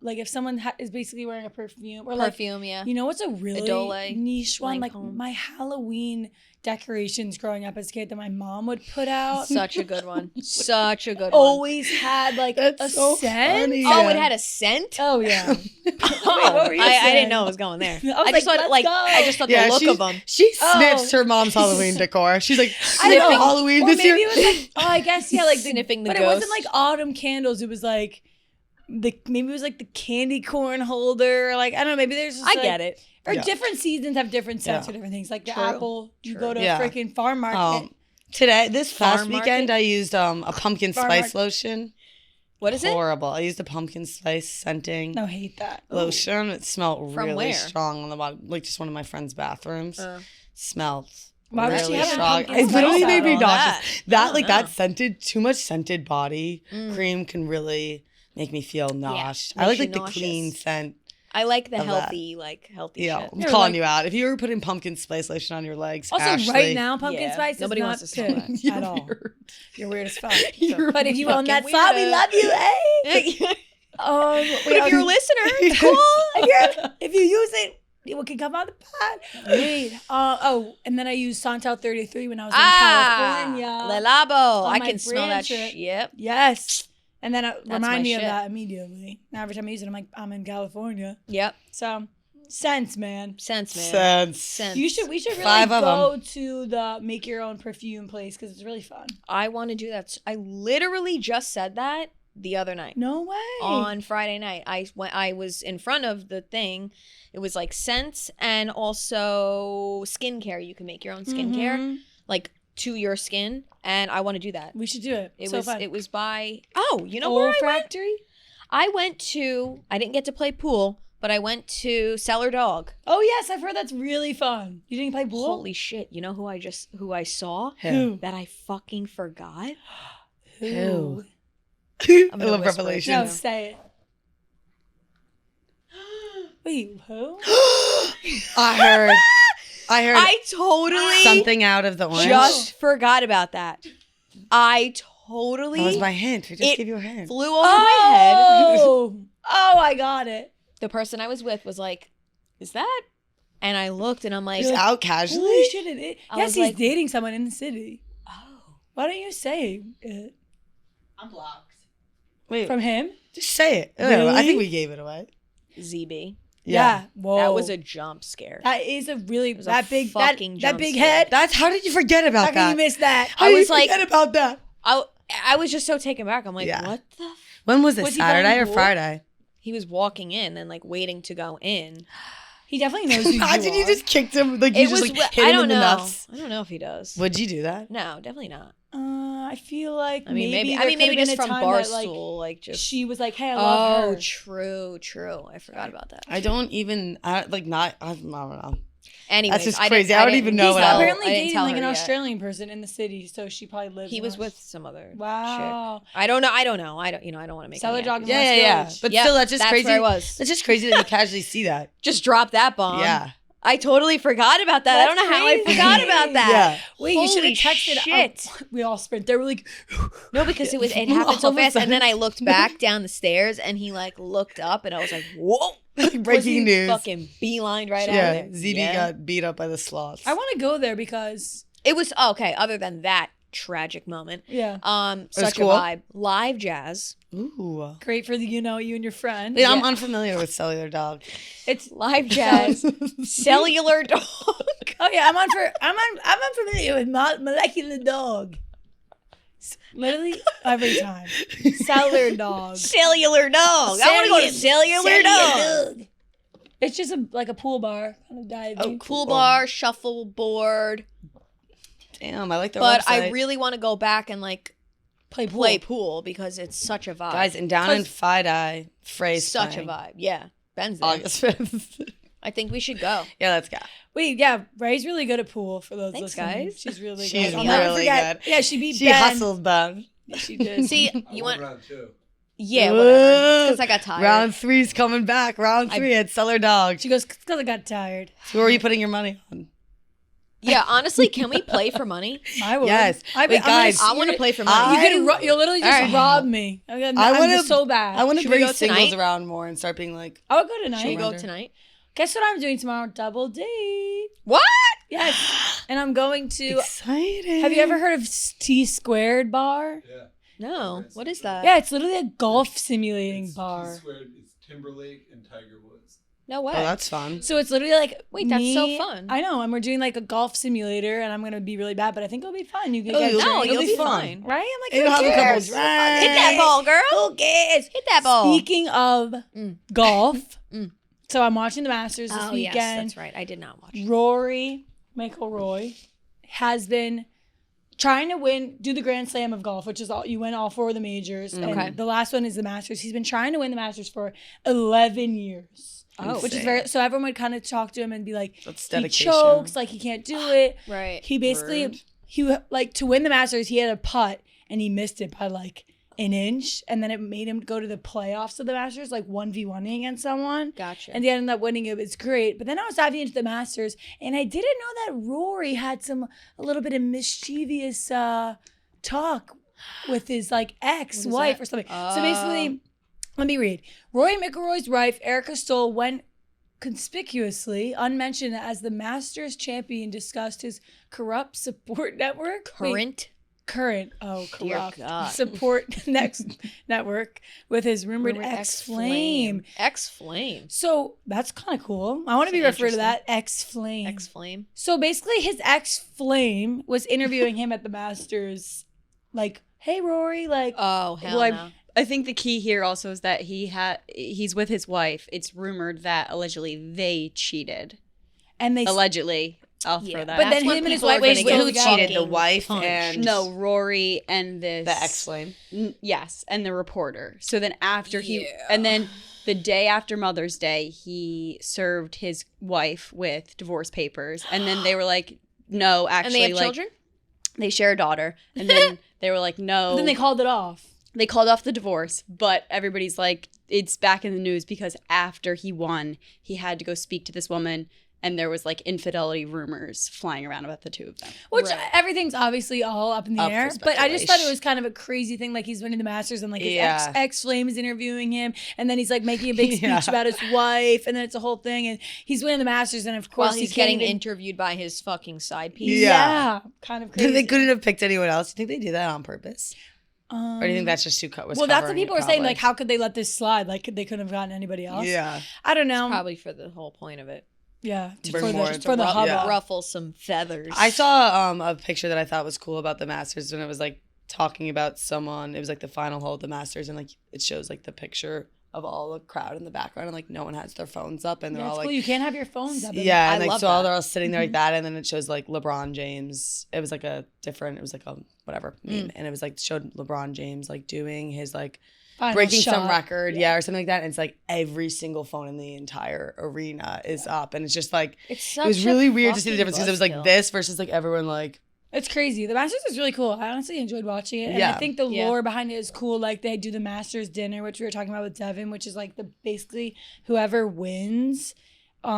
like if someone is basically wearing a perfume or Perfume, yeah. you know what's a really Idole, niche one, like Lancome. my Halloween decorations growing up as a kid that my mom would put out. Such a good one. Such a good one. Always had like That's a so scent. funny. Oh, Yeah. it had a scent. Oh yeah. Oh, what were you I saying? didn't know it was going there. I was I just like, thought let's like go. I just thought Yeah, the look she's- of them. She Oh. sniffs her mom's Halloween decor. She's like, I know. sniffing Halloween Or this maybe year. it was like, I guess like Sniffing the but ghost. it wasn't like autumn candles. It was like maybe it was like the candy corn holder. Or like I don't know. Maybe there's just I like, get it. Or Yeah. different seasons have different scents Yeah. for different things. Like the True. apple, you True. go to Yeah. a freaking farm market. This past Farm weekend, market? I used a pumpkin Farm spice market. lotion. What is it? Horrible. I used a pumpkin spice scenting No, hate that. lotion. It smelled From really where? strong on the bottom, like just one of my friend's bathrooms. Smelled Why would she really have a strong. pumpkin It literally spice made me out? nauseous. I That don't like know. that scented, too much scented body cream can really make me feel nauseous. I like makes you the clean nauseous. scent. I like the Of healthy Yeah, shit. I'm You're calling like- you out. If you were putting pumpkin spice lotion on your legs, Also, Ashley, right now, pumpkin Yeah, spice nobody is not wants to smell good you're at all. weird. You're weird as fuck. You're But if you own that fucking spot, we weirdo. love you, eh? If you're a listener, cool. If you use it, it can come on the pod. Wait. And then I used Santal 33 when I was in California. Lelabo. On I my can smell that brand trip. shit. Yep. Yes. And then it my remind me of shit. that immediately. Now every time I use it, I'm like, I'm in California. Yep. So, scents, man. Sense, man. Sense. Sense. We should really 5 of go to the make your own perfume place because it's really fun. I want to do that. I literally just said that the other night. No way. On Friday night, I was in front of the thing. It was like scents and also skincare. You can make your own skincare, Mhm. like to your skin, and I want to do that. We should do it. It so was fun. it was by you know where I went? Olfactory? I went to. I didn't get to play pool, but I went to Cellar Dog. Oh yes, I've heard that's really fun. You didn't play pool? Holy shit! You know who I saw Who? that I fucking forgot. Who? I'm I gonna love whisper it Revelation. to No, you. say it. Wait, who? I heard I totally something out of the orange. just forgot about that. I totally That was my hint. I just It gave you a hint. flew over my head. Oh, I got it. The person I was with was like, "Is that?" And I looked, and I'm like, Just out casually. Holy shit! I Yes, was he's like- dating someone in the city. "Oh." Why don't you say it I'm blocked. Wait, from him? just say it. I Really? think we gave it away. ZB. Whoa. That was a jump scare. That is a really was a that big that, fucking that jump big scare. head. That's how did you forget about How that? can you miss that? How I did was you like- forget about that? I was just so taken back. I'm like, Yeah. what the? When was it? Was he Saturday playing or pool? Friday? He was walking in and like waiting to go in. He definitely knows who you Imagine are. you just kicked him like you It was. just like, hit I him don't in the know. nuts. I don't know if he does. Would you do that? No, definitely not. I feel like I mean, maybe. there I mean, maybe could've just been a from time that, Barstool, like just. she was like, "Hey, I love her." True. I forgot about that. I don't even. I don't know. Anyways, just I crazy. didn't- I don't didn't even know He's what tell- apparently I didn't dating tell like her an yet. Australian person in the city, so she probably lives. He in was Aus- with some other Wow. chick. I don't know. I don't know. I don't want to make Cellar any Dog is accusations. West Yeah. Village. But Yep, still, that's just crazy. where I was. That's just crazy that you casually see that. Just drop that bomb. Yeah. I totally forgot about that. I don't That's know how I crazy. forgot about that. Yeah. Wait, you should have Holy texted. shit. We all sprint. They were like, No, because it All happened so of a fast, and then I sudden. looked back down the stairs, and he like looked up, and I was like, "Whoa!" Breaking news. Fucking beelined right Yeah. out. ZB got beat up by the sloths. I want to go there because It was okay. Other than that tragic moment, yeah, such cool. a vibe. Live jazz. Ooh. great for the you and your friend. Wait, I'm unfamiliar with Cellular Dog. It's live jazz. Cellular dog. Oh yeah, I'm unfamiliar with molecular dog. Literally every time. Cellular dog. Cellular dog. I want to go to cellular dog. It's just like a pool bar, kind of diving. A cool bar, shuffleboard. Damn, I like their But website. I really want to go back and like play pool. play pool because it's such a vibe. Guys, and down in Fide, phrase such playing. a vibe. Yeah. Ben's there. August 5th. I think we should go. Yeah, let's go. Wait, yeah, Ray's really good at pool. For those Thanks, listening. guys. She's really She's good. I'll never really forget. good. Yeah, she beat She Ben. hustled Ben. She did. See, I you went want round two. yeah, whatever. Because I got tired. Round 3's coming back. Round 3 at Cellar Dog. She goes because I got tired. Who are you putting your money on? Yeah, honestly, can we play for money? I would. Yes. I Wait, guys, I want to play for money. You'll literally just Alright. rob me. I'm wanna- just so bad. I want to Should we bring go singles tonight? around more and start being like, I would go tonight. Should we go Surrender. tonight? Guess what I'm doing tomorrow? Double date. What? Yes. And I'm going to. excited. Have you ever heard of T Squared Bar? Yeah. No. What is that? Yeah, it's literally a golf simulating bar. It's Timberlake and Tiger Woods. No way. Oh, that's fun. So it's literally like Wait, that's so me- fun. I know, and we're doing like a golf simulator, and I'm gonna be really bad, but I think it'll be fun. You can Oh, get you'll- no, it'll you'll be be fun. fine. right. I'm like, You'll who have a couple cares? drinks. Hit that ball, girl. Who cares? Hit that ball. Speaking of golf, so I'm watching the Masters this Oh, weekend. yes, that's right. I did not watch. Rory McIlroy has been trying to do the Grand Slam of golf, which is you win all 4 of the majors. Okay. And the last one is the Masters. He's been trying to win the Masters for 11 years. Oh. Which is very, so everyone would kind of talk to him and be like, That's he dedication. chokes, like he can't do it. Right. He basically, to win the Masters, he had a putt and he missed it by like an inch. And then it made him go to the playoffs of the Masters, like 1v1ing against someone. Gotcha. And he ended up winning. It was great. But then I was diving into the Masters and I didn't know that Rory had a little bit of mischievous talk with his like ex-wife or something. So basically, let me read. Rory McIlroy's wife, Erica Stoll, went conspicuously unmentioned as the Masters champion discussed his corrupt support network. Current corrupt God. support network with his rumored ex-flame. Ex-flame. So that's kind of cool. I want to be referred to that ex-flame. Ex-flame. So basically his ex-flame was interviewing him at the Masters like, hey Rory, like, Oh, hell Well, no. I think the key here also is that he's with his wife. It's rumored that allegedly they cheated. and they Allegedly. I'll throw that. But out. then when him and his people wife are were gonna still Who get together. cheated? The wife punched. and No, Rory and this the ex-flame. Yes, and the reporter. So then after and then the day after Mother's Day, he served his wife with divorce papers, and then they were like, no, And actually, they have like children? they share a daughter, and then they were like, no. But then they called it off. They called off the divorce, but everybody's like, it's back in the news because after he won, he had to go speak to this woman, and there was like infidelity rumors flying around about the two of them. Which everything's obviously all up in the Up for air. But I just thought it speculation. was kind of a crazy thing. Like he's winning the Masters and like his Yeah. ex-flame is interviewing him. And then he's like making a big speech Yeah. about his wife. And then it's a whole thing. And he's winning the Masters. And of course While he's he can't getting even- interviewed by his fucking side piece. Yeah. Kind of crazy. They couldn't have picked anyone else. Do you think they do that on purpose? Um, Or do you think that's just too cut? well, that's what people were saying. Like, how could they let this slide? Like, they couldn't have gotten anybody else. Yeah. I don't know. Probably for the whole point of it. Yeah. Bring more For the into- hubbub. Yeah. Ruffle some feathers. I saw a picture that I thought was cool about the Masters when it was like talking about someone. It was like the final hole of the Masters, and like it shows like the picture of all the crowd in the background, and like no one has their phones up, and they're That's all like, cool. You can't have your phones up. yeah, and I like love so all that. they're all sitting there like that, and then it shows like LeBron James. It was like a whatever meme, and it was like showed LeBron James like doing his like Final breaking some shot. record, or something like that. And it's like every single phone in the entire arena is up, and it's just like It's it was such a really weird to see the fucking difference because it was like buzzkill. this versus like everyone like. It's crazy. The Masters is really cool. I honestly enjoyed watching it. And Yeah. I think the Yeah. lore behind it is cool. Like they do the Masters dinner, which we were talking about with Devin, which is like the basically whoever wins.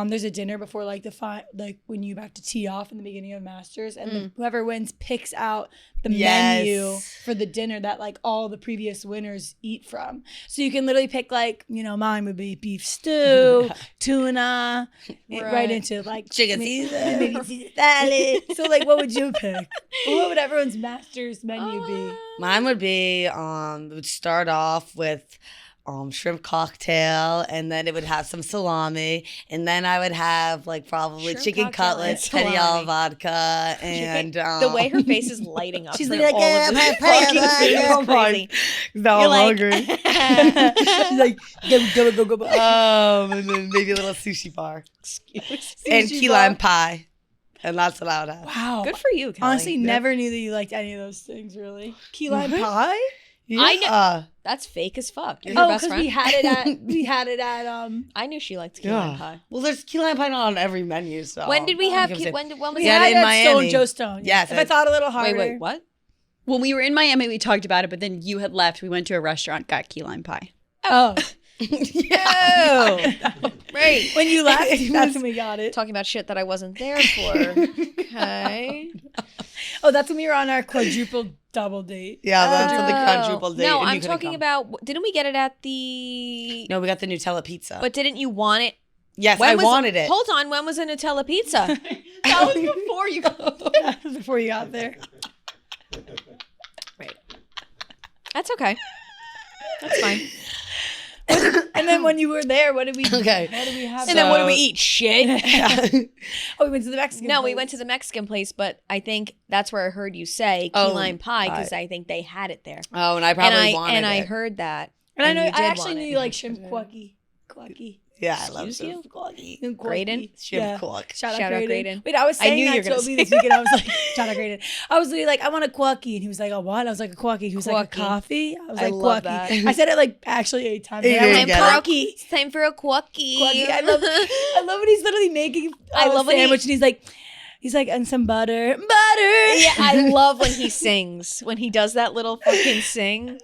There's a dinner before like like when you have to tee off in the beginning of Masters, and whoever wins picks out the menu for the dinner that like all the previous winners eat from. So you can literally pick like, mine would be beef stew, tuna, right into like Chicken Caesar, maybe Caesar salad. So like, what would you pick? What would everyone's Masters menu be? Mine would be it would start off with shrimp cocktail, and then it would have some salami, and then I would have like probably Shrimp chicken cocktail and cutlets, salami. Peniel vodka, and the way her face is lighting up. she's from like, all of this fucking food is oh my, crazy. now You're I'm like- hungry. She's like, go. And then maybe a little sushi bar and key lime pie, and that's what I would have. Wow. Good for you, Kelly. Honestly, never knew that you liked any of those things, really. Key lime What? pie? I know- Yeah. That's fake as fuck. You're her Oh, best because friend. we had it at I knew she liked key lime pie. Well, there's key lime pie not on every menu, so. When did we have? I'm gonna say- When was we Yeah, that? had in it at Miami. Joe Stone. Yes, If I thought a little harder. Wait, what? When we were in Miami, we talked about it, but then you had left. We went to a restaurant, got key lime pie. Oh. Yeah. Right. When you left, that's when we got it. Talking about shit that I wasn't there for. Okay. Oh, that's when we were on our quadruple double date. Yeah, that's for the Oh. quadruple date. No, and you I'm couldn't talking come. about. Didn't we get it at the? No, we got the Nutella pizza. But didn't you want it? yes, When I was- wanted it. Hold on. When was a Nutella pizza? That was before you. That was before you got there. Right. That's okay. That's fine. And then when you were there, what did we Okay. What did we have? And then what did we So- eat? Shit. Oh, we went to the Mexican No, we place. went to the Mexican place, but I think that's where I heard you say key Oh, lime pie because pie. I think they had it there. Oh, and I probably and wanted it. I heard that. And I know you I did actually want knew it. you like shrimp quacky. Yeah, I love Excuse Chef Quacky. Graydon? Chef Quack. Shout Shout out out Graydon. Graydon. Wait, I was I saying knew you that were to gonna Obi say this weekend. I was like, shout out Graydon. I was literally like, I want a Quacky. And he was like, a what? I was like, a Quacky. He was like, a Quacky. coffee. I was I like, love Quacky. that. I said it like actually 8 times. You And I didn't went, get it? Quacky. It's time for a quacky. Quacky. I love when he's literally making I love a when he- sandwich and he's like, and some butter. Butter. Yeah, I love when he sings. When he does that little fucking sing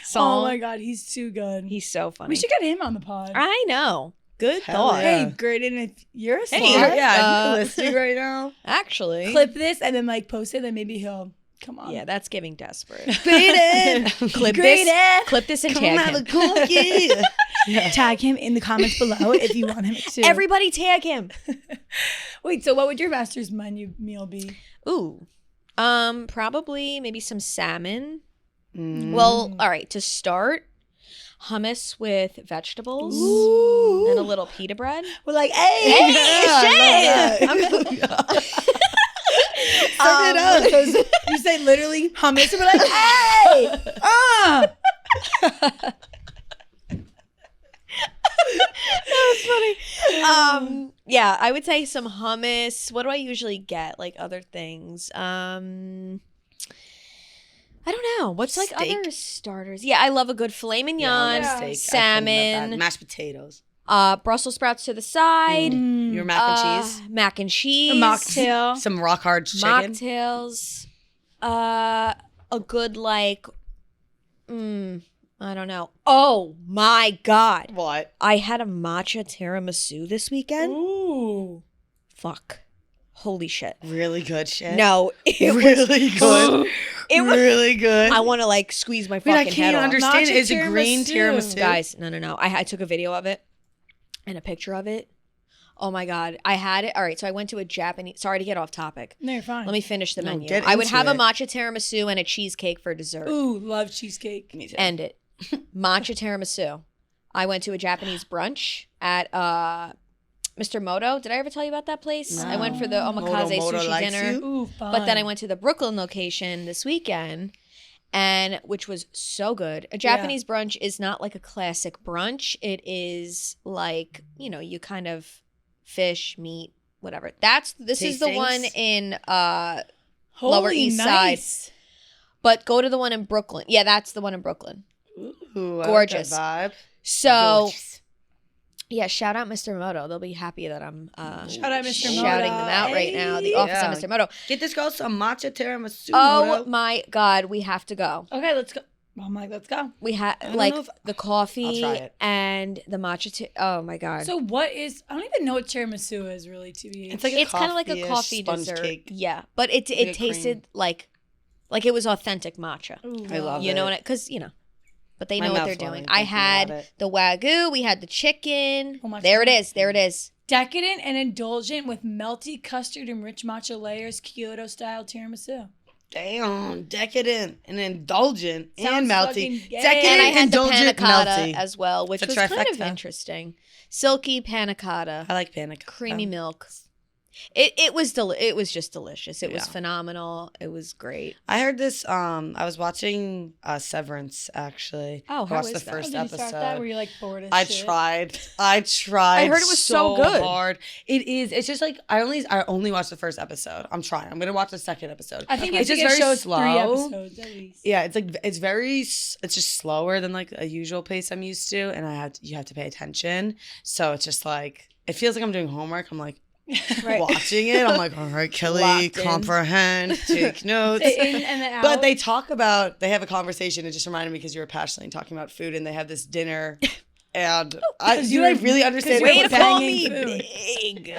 song. Oh my God, he's too good. He's so funny. We should get him on the pod. I know. Good Hell thought. yeah. Hey, Graydon, if you're a Hey, slut, Yeah, you're listening right now. Actually. clip this and then like post it, then maybe he'll come on. Yeah, that's giving desperate. Graydon. Clip Graydon. this. Clip this and Come tag have a him. cookie. Tag him in the comments below if you want him to. Everybody tag him. Wait, so what would your master's menu meal be? Ooh. Probably maybe some salmon. Well, all right, to start, hummus with vegetables and a little pita bread. We're like, hey, shit! Suck it up. So you say literally hummus, and we're like, hey, Yeah, I would say some hummus. What do I usually get? Like other things. I don't know. What's like Steak. other starters? Yeah, I love a good filet mignon, Yeah. Steak, I think salmon, that. Mashed potatoes. Brussels sprouts to the side, Your mac and cheese. mac and cheese, a mocktail. Some rock hard chicken. mocktails, a good like, I don't know. Oh my God. What? I had a matcha tiramisu this weekend. Ooh. Fuck. Holy shit. Really good shit. No, it was really good. It was. really good. I want to like squeeze my Wait, fucking I head can't off. understand. Matcha Is it green tiramisu. tiramisu? Guys, no. I took a video of it and a picture of it. Oh my God. I had it. All right. So I went to a Japanese. Sorry to get off topic. No, you're fine. Let me finish the No, menu. get I would into have a it. matcha tiramisu and a cheesecake for dessert. Ooh, love cheesecake. Me too. End it. Matcha tiramisu. I went to a Japanese brunch at Mr. Moto. Did I ever tell you about that place? I went for the omakase Moto sushi likes dinner. you? Ooh, fun. But then I went to the Brooklyn location this weekend, and which was so good. A Japanese brunch is not like a classic brunch. It is like, you know, you kind of fish, meat, whatever. This is the Tastings? one in Lower Holy East nice. Side. But go to the one in Brooklyn. Yeah, that's the one in Brooklyn. Ooh, I Gorgeous. like that vibe. So Gorgeous. yeah, shout out Mr. Moto. They'll be happy that I'm Shout out Mr. Moto. shouting them out right now. The Hey. office Yeah. of Mr. Moto. Get this girl some matcha tiramisu. Oh Moto. my God, we have to go. Okay, let's go. I'm like, let's go. We had don't like know if- the coffee I'll try it. and the matcha. Oh my God. So what is? I don't even know what tiramisu is really. To be. It's like a it's kind of like a coffee-ish coffee sponge dessert. cake. Yeah, but it Like a tasted like it was authentic matcha. Ooh, I love You know it. what? Because but they My know what they're mouth's doing. watering I thinking had about it. the wagyu. We had the chicken. Oh my There it God. is. There it is. Decadent and indulgent with melty custard and rich matcha layers, Kyoto style tiramisu. Damn, decadent and indulgent Sounds and melty. fucking gay. Decadent, And I had the panna indulgent, cotta melty. as well, which It's was a kind of trifecta. interesting. Silky panna cotta, I like panna cotta. creamy milk. It was just delicious. It was Yeah. phenomenal. It was great. I heard this. I was watching Severance actually. Oh, I how watched is the that? first Did you start episode. that? Were you like bored as I shit? tried. I heard it was so good. hard. It is. It's just like I only watched the first episode. I'm trying. I'm gonna watch the second episode. I think it's it's just just very shows 3 slow. episodes at least. Yeah, it's like it's just slower than like a usual pace I'm used to, and you have to pay attention. So it's just like it feels like I'm doing homework. I'm like Right. watching it. I'm like, all right, Kelly, Locked in. comprehend, take notes. In and then out. But they have a conversation. It just reminded me because you were passionately talking about food, and they have this dinner, and you do I were- really understand? you were Way to call me banging food. big.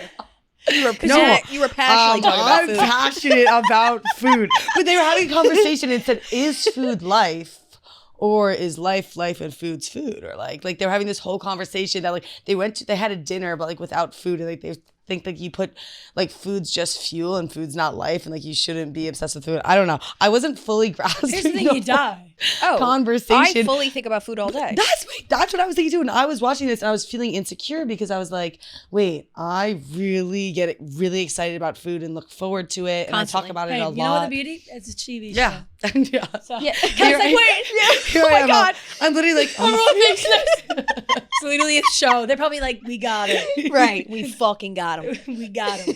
No, You were passionately talking I'm about food. passionate about food. But they were having a conversation and said, "Is food life?" Or is life and food's food? Or like they were having this whole conversation that like they had a dinner but like without food, and like they think like you put like food's just fuel and food's not life, and like you shouldn't be obsessed with food. I don't know. I wasn't fully grasping. Here's the thing, the you die. Oh, conversation. I fully think about food all day. That's what I was thinking too. And I was watching this and I was feeling insecure because I was like, wait, I really get really excited about food and look forward to it. And I Constantly. talk about Hey, it a you know what lot. the beauty? It's a TV Yeah. yeah. show. So. Yeah. Here I was like, I- wait. Here Oh I my am. God. I'm literally like, Everyone thinks this. literally a show. They're probably like, we got it. Right. We fucking got him. We got him.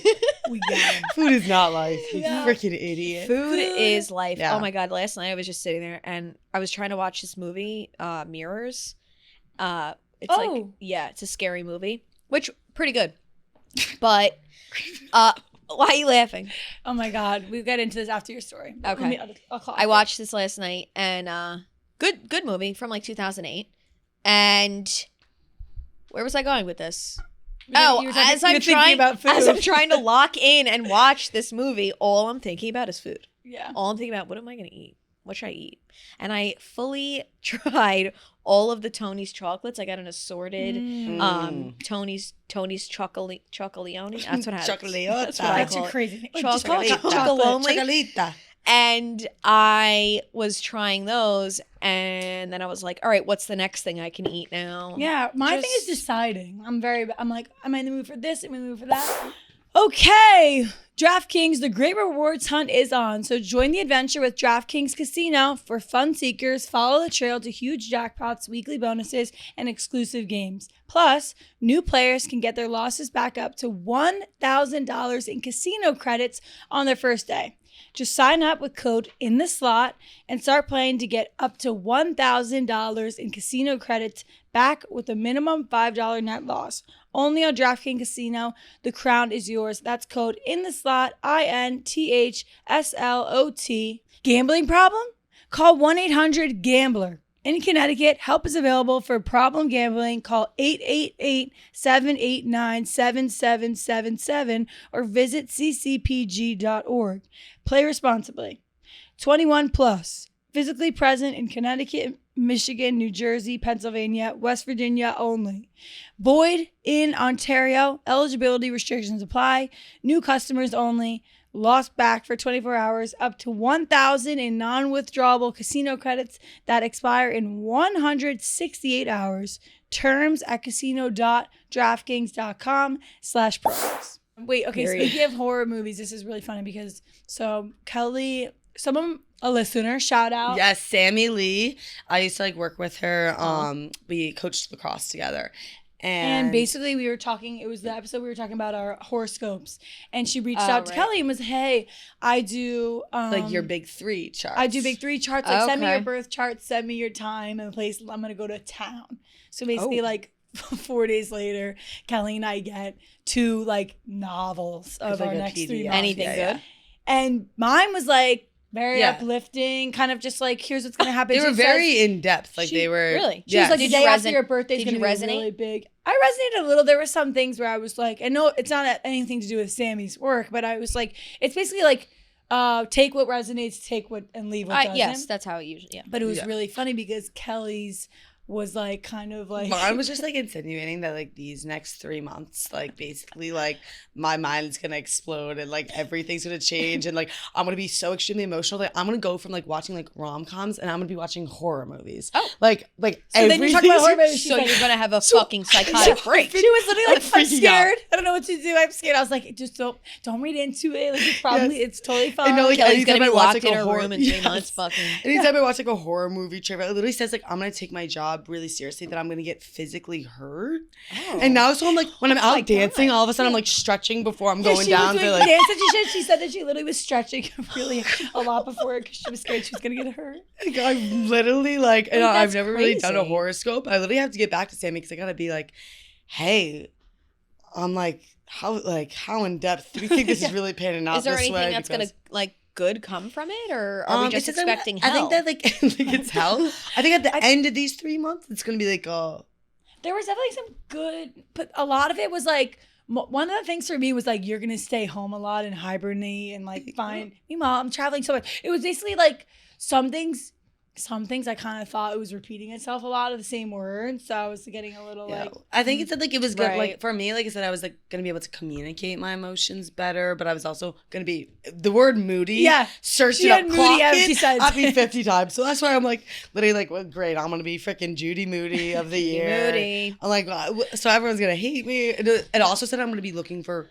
We got him. Food is not life. You No. freaking idiot. Food is life. Yeah. Oh my God. Last night I was just sitting there and I was trying to watch this movie, Mirrors. It's it's a scary movie, which pretty good. But why are you laughing? Oh my God. We'll get into this after your story. Okay. I'll call I watched this last night and good movie from like 2008. And where was I going with this? As I'm trying to lock in and watch this movie, all I'm thinking about is food. Yeah. All I'm thinking about, what am I going to eat? What should I eat? And I fully tried all of the Tony's chocolates. I got an assorted Tony's Chocolate. That's what I had. That's what I That's call a it. crazy name. Chocolate. Just call it Chocolita. And I was trying those, and then I was like, all right, what's the next thing I can eat now? Yeah, my thing is deciding. I'm like, am I in the mood for this? Am I in the mood for that? Okay, DraftKings, the great rewards hunt is on. So join the adventure with DraftKings Casino. For fun seekers, follow the trail to huge jackpots, weekly bonuses, and exclusive games. Plus, new players can get their losses back up to $1,000 in casino credits on their first day. Just sign up with code INTHESLOT and start playing to get up to $1,000 in casino credits back with a minimum $5 net loss. Only on DraftKings Casino. The crown is yours. That's code INTHESLOT, INTHSLOT. Gambling problem? Call 1-800-GAMBLER. In Connecticut, help is available for problem gambling. Call 888-789-7777 or visit ccpg.org. Play responsibly. 21 plus. Physically present in Connecticut, Michigan, New Jersey, Pennsylvania, West Virginia only. Void in Ontario. Eligibility restrictions apply. New customers only. Lost back for 24 hours, up to 1,000 in non-withdrawable casino credits that expire in 168 hours. Terms at casino.draftkings.com/pros. Wait, okay, Period. speaking of horror movies, this is really funny because, so Kelly, a listener, shout out. Yes, Sammy Lee. I used to like work with her. We coached lacrosse together. And basically we were talking, it was the episode we were talking about our horoscopes. And she reached out to Kelly and was, hey, I do like your big three charts. I do big three charts. Like send me your birth chart, send me your time and the place I'm gonna go to town. So basically like 4 days later, Kelly and I get 2 like novels of our next 3 months. Anything good? And mine was like very uplifting, kind of just like, here's what's going to happen. They were very in-depth. Like they were. Really? She was like, the Did day you after your birthday is did going you to be resonate? really big. I resonated a little. There were some things where I was like, I know it's not anything to do with Sammy's work, but I was like, it's basically like, take what resonates, take what, and leave what doesn't. Yes, that's how it usually, yeah. But it was really funny because Kelly's was like kind of like mine was just like insinuating that like these next 3 months, like basically like my mind's gonna explode and like everything's gonna change and like I'm gonna be so extremely emotional. Like I'm gonna go from like watching like rom-coms and I'm gonna be watching horror movies. Oh. Like so then you're talking about horror movies. So you're gonna have a fucking psychotic break. She was literally like, I'm freaking scared. I don't know what to do. I'm scared. I was like, just don't read into it. Like it's probably it's totally fine. And no, like Kelly's gonna anytime be I watch locked like in a her horror room in 3 months fucking. Anytime I watch like a horror movie trailer, it literally says like I'm gonna take my job really seriously, that I'm gonna get physically hurt. And now so I'm like when I'm out dancing, all of a sudden I'm like stretching before I'm going down to like dance. She said that she literally was stretching really a lot before because she was scared she was gonna get hurt. Like, I'm literally like, and Like, I've that's never really done a crazy. horoscope. I literally have to get back to Sammy because I gotta be like, hey, I'm like, how in depth do we think this is really panning out? Is there this anything way? that's Because- gonna like good come from it, or are we just it's like- expecting hell? I think that like, like it's hell. I think at the end of these 3 months, it's gonna be like, There was definitely some good, but a lot of it was like, one of the things for me was like, you're going to stay home a lot and hibernate and like find, meanwhile, I'm traveling so much. It was basically like some things I kind of thought it was repeating itself a lot of the same words. So I was getting a little like. I think it said like it was good. Right. Like for me, like I said, I was like gonna be able to communicate my emotions better, but I was also gonna be the word moody. Yeah. Searched She it up, had moody clocked every it time. at me 50 times. So that's why I'm like literally like, well, great, I'm gonna be freaking Judy Moody of the year. Moody. I'm like, so everyone's gonna hate me. It also said I'm gonna be looking for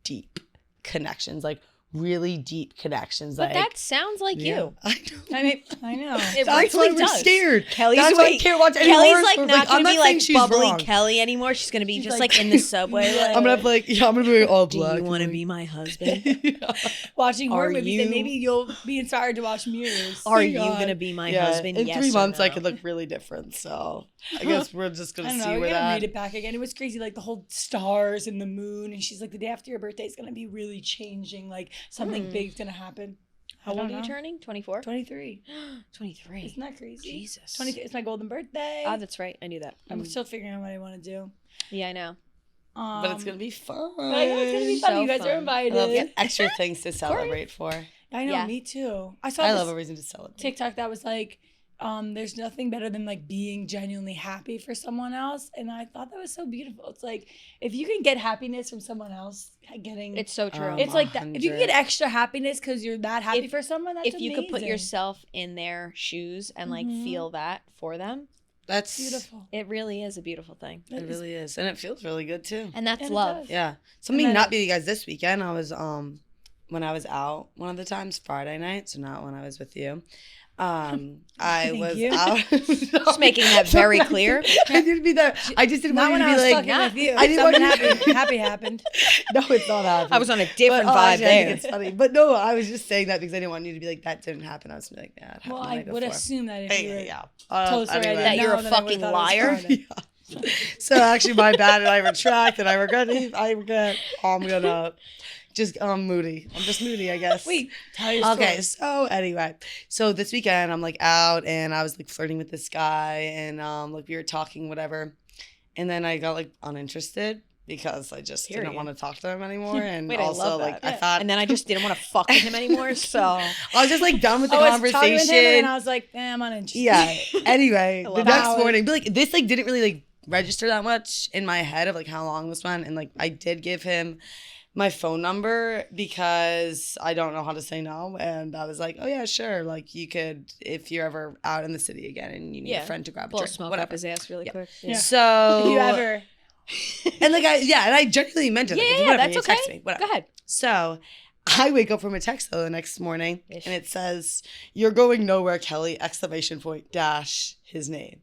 deep connections, like really deep connections. But that sounds like yeah. you. I know. It That's why really we're does. scared. Kelly's That's why I wait, can't watch any Kelly's horror like stories. not I'm gonna be saying like she's bubbly wrong. Kelly anymore. She's gonna be She's just like- like in the subway. Like, I'm gonna have like, I'm gonna be all do black. you want to and, be my husband? Watching horror Are movies, you- and maybe you'll be inspired to watch Mirrors. Are my you God. gonna be my yeah, husband? in Yes 3 or months, I no? could look really different. So I guess we're just I gonna don't see know. where We gotta that. read it back again. It was crazy, like the whole stars and the moon, and she's like, the day after your birthday is gonna be really changing. Like something big's gonna happen. How I old don't are you know. turning? 24? 23. 23. Isn't that crazy? Jesus. 23. It's my golden birthday. Ah, that's right. I knew that. I'm still figuring out what I want to do. Yeah, I know. But it's gonna be fun. But I know it's gonna be fun. So You guys fun. are I invited. love extra things to celebrate for. I know, Yeah. me too. I saw I this love a reason to celebrate. TikTok that was like, there's nothing better than like being genuinely happy for someone else, and I thought that was so beautiful. It's like if you can get happiness from someone else, getting It's so true. it's like that. If you can 100. get extra happiness because you're that happy If- for someone, that's if you could put amazing. yourself in their shoes and like Mhm. feel that for them, That's beautiful. it really is a beautiful thing. It really is, and it feels really good too. And that's And it love. does. Yeah, something then- not be you guys this weekend. I was when I was out one of the times Friday night, so not when I was with you. I Thank was you. out. Just making that very clear. I didn't be there. I just didn't Not want when you to I be was like. fucking with you. I didn't want Something you- happy happened. No, it's not happening. I was on a different But, vibe actually, I there. think it's funny, but no, I was just saying that because I didn't want you to be like that didn't happen. I was gonna be like, yeah, it happened Well, the I night would before. assume that if you were Yeah. told us already anyway. That you're a now, then I would've fucking thought it was liar. Friday. So actually, my bad, and I retract, and I regret. I'm gonna just moody. I'm just moody, I guess. Wait, tell your story. Okay, so anyway, so this weekend I'm like out and I was like flirting with this guy and like we were talking whatever, and then I got like uninterested because I just Period. didn't want to talk to him anymore, and Wait, I also love like that. I thought And then I just didn't want to fuck with him anymore. So I was just like done with the I was talking with him, and conversation. then I was like, I'm uninterested. Yeah. Anyway, I the love next that. morning, but like this like didn't really like register that much in my head of like how long this went, and like I did give him my phone number because I don't know how to say no, and I was like, oh yeah, sure, like you could if you're ever out in the city again and you need Yeah. a friend to grab a blow drink, smoke whatever. up his ass really Yeah. quick. Yeah. So If you ever. and like I genuinely meant it. Yeah, like, yeah, whatever, that's you okay. text me, whatever. Go ahead. So I wake up from a text though the next morning Ish. and it says, "You're going nowhere, Kelly!" Exclamation point dash his name.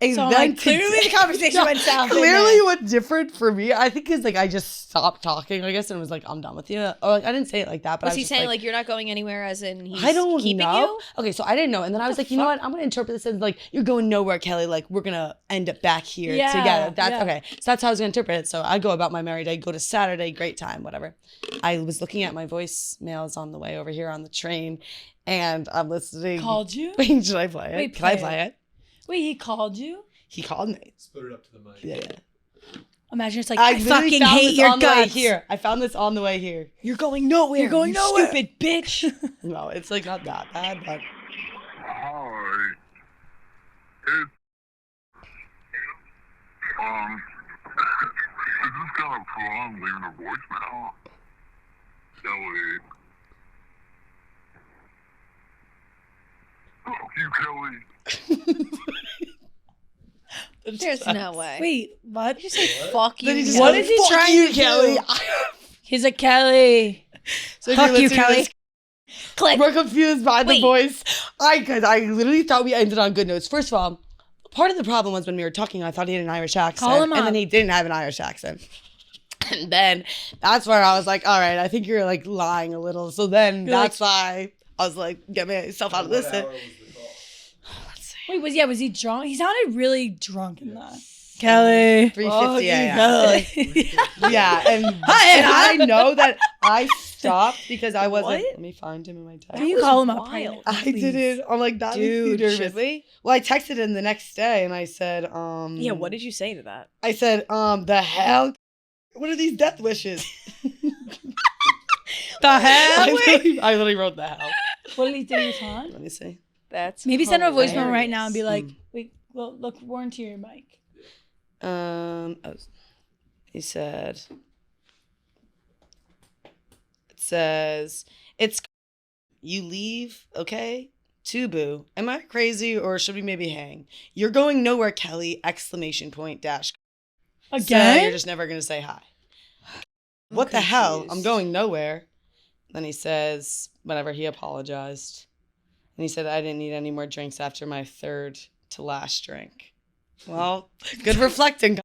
And So I'm then like, clearly the conversation went south. didn't Clearly, it? what's different for me, I think, is like I just stopped talking, I guess, and was like, "I'm done with you." Or like I didn't say it like that, but Was I was he just saying like you're not going anywhere as in he's I don't keeping know. you? Okay, so I didn't know, and then I was the like, you know what? I'm gonna interpret this as like you're going nowhere, Kelly. Like we're gonna end up back here Yeah, together. That's yeah. okay. So that's how I was gonna interpret it. So I go about my merry day, go to Saturday, great time, whatever. I was looking at my voicemails on the way over here on the train, and I'm listening. Called you? Wait, should I play it? Wait, Can I play play it? Wait, he called you? He called me. Let's put it up to the mic. Yeah. Imagine it's like, I I literally fucking found hate this your on the way guts. here. I found this on the way here. You're going nowhere. You're going you nowhere. Stupid bitch. No, it's like not that bad, but Hi. It's this is kind of fun leaving a voicemail. Kelly. Fuck you, Kelly. There's no way. Wait, what? Did you say fuck you? then he just What goes, is he "Fuck trying you, to Kelly?" do? He's like, Kelly. So if Fuck you're you, listening to Kelly. this, Click. we're confused by the Wait. voice. Because I literally thought we ended on good notes. First of all, part of the problem was when we were talking, I thought he had an Irish accent. Call him and up. then he didn't have an Irish accent. And then that's where I was like, all right, I think you're like lying a little. So then You're that's why I was like, get myself out of this. What hour was the call? Let's see. Wait, was he drunk? He sounded really drunk in that. Kelly. 3:50 a.m. Kelly. Yeah, and I know that I stopped because I wasn't. What? Let me find him in my text. Can you call him up? wild. I didn't. I'm like, that makes me Dude, nervous. should we? Well, I texted him the next day and I said, Yeah, what did you say to that? I said, the hell? What are these death wishes? The hell? I literally wrote the hell. What did he do with Tom? Let me see. That's Maybe send him a voicemail hilarious. right now and be like, wait, well, look, warranty your mic. Oh, he said, it says, it's you leave, okay? To boo. Am I crazy or should we maybe hang? You're going nowhere, Kelly! Exclamation point dash. So Again? you're just never gonna say hi. What the hell? I'm going nowhere. Then he says, whenever he apologized. And he said, I didn't need any more drinks after my third to last drink. Well, good reflecting.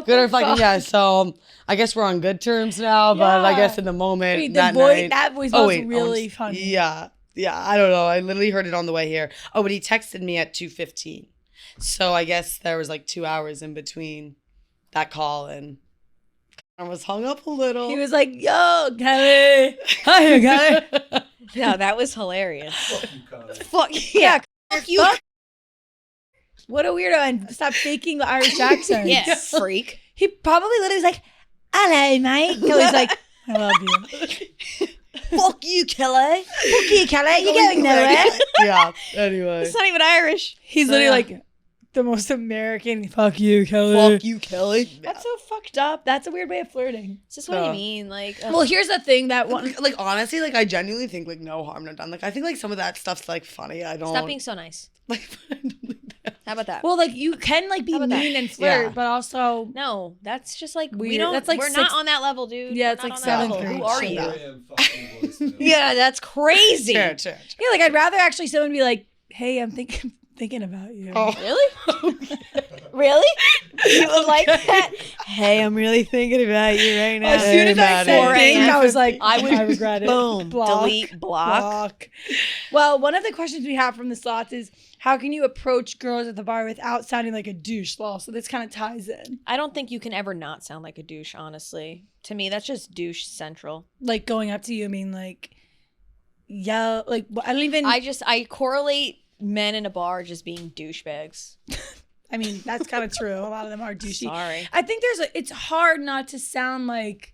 Good reflecting. Yeah, so I guess we're on good terms now, but I guess in the moment, Wait, that voice was really funny. Yeah, I don't know. I literally heard it on the way here. Oh, but he texted me at 2:15. So I guess there was like 2 hours in between that call, and I was hung up a little. He was like, yo, Kelly. Hi, Kelly. No, that was hilarious. Fuck you, Connor. Fuck yeah. Fuck you. What a weirdo. And stop faking the Irish accent. Yeah, freak. He probably literally was like, hello, mate. Kelly's like, I love you. Fuck you, Kelly. Fuck you, Kelly. You're going nowhere. Yeah, anyway. It's not even Irish. He's literally like the most American. Fuck you, Kelly. Fuck you, Kelly. That's so fucked up. That's a weird way of flirting. Is this what you mean? Like, Well, here's the thing that one. Like, honestly, like, I genuinely think, like, no harm, no done. Like, I think, like, some of that stuff's, like, funny. I don't... stop being so nice. Like, How about that? Well, like you can like be How mean about that? and flirt, Yeah. but also No, that's just like we Weird. don't. That's like we're six- not on that level, dude. Yeah, We're it's not like on that seventh level. grade Who are shit. you? 2 a.m. fucking voice note. Yeah, that's crazy. Sure. yeah, like I'd rather actually someone be like, "Hey, I'm thinking about you." Oh. Really? Really? You would like that? Hey, I'm really thinking about you right now. As soon as I said 4 think, a.m. I was like, I would regret it. boom, Block, delete, block. Well, one of the questions we have from the slots is, how can you approach girls at the bar without sounding like a douche? Law. So this kind of ties in, I don't think you can ever not sound like a douche. Honestly, to me, that's just douche central. like going up to you. I mean, like, yeah, like I don't even. I correlate men in a bar just being douchebags. I mean, that's kind of true. A lot of them are douchey. Sorry. I think it's hard not to sound like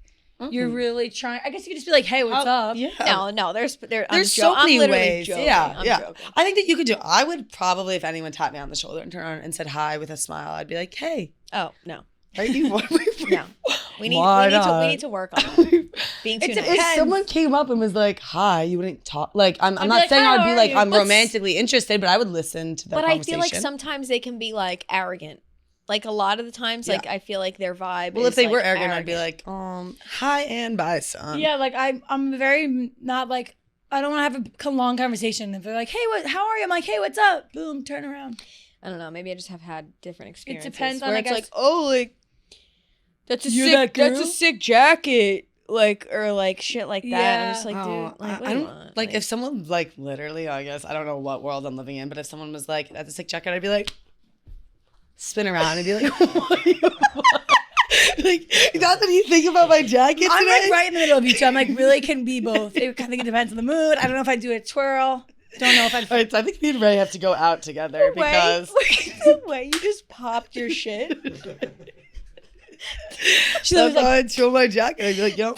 you're really trying. I guess you could just be like, "Hey, what's up?" Yeah. No, there's so many I'm literally ways. Joking. Yeah, I'm yeah. joking. I think that you could do. I would probably, if anyone tapped me on the shoulder and turned around and said hi with a smile, I'd be like, "Hey, Oh no, are you?" no. We need Why we need to not? we need to work on that. Being too It nice. If depends. someone came up and was like, "Hi," you wouldn't talk. Like, I'm be not like, saying "How I'd be are like you?" I'm But romantically interested, but I would listen to the But I conversation. feel like sometimes they can be like arrogant. Like a lot of the times, like I feel like their vibe. Well, is if they like were arrogant, I'd be like, hi and bye, son. Yeah, like I'm very not like I don't want to have a long conversation. If they're like, "Hey, how are you?" I'm like, "Hey, what's up?" Boom, turn around. I don't know. Maybe I just have had different experiences. depends on, where I it's guess- like, oh, like that's a You're sick, that that's a girl? sick jacket, like or like shit like that. Yeah. I'm just like, dude, like, what I do you don't want? like if someone like literally. I guess I don't know what world I'm living in, but if someone was like, "That's a sick jacket," I'd be like, spin around and be like, "What do you want?" Like, not that you think about my jacket I'm today. like right in the middle of you two. I'm like really can be both. I think it depends on the mood. I don't know if I'd do a twirl. Don't know if I'd. All right, so I think me and Ray have to go out together because the way you just popped your shit. She was that's like, how I'd show my jacket. I'd be like, "Yo,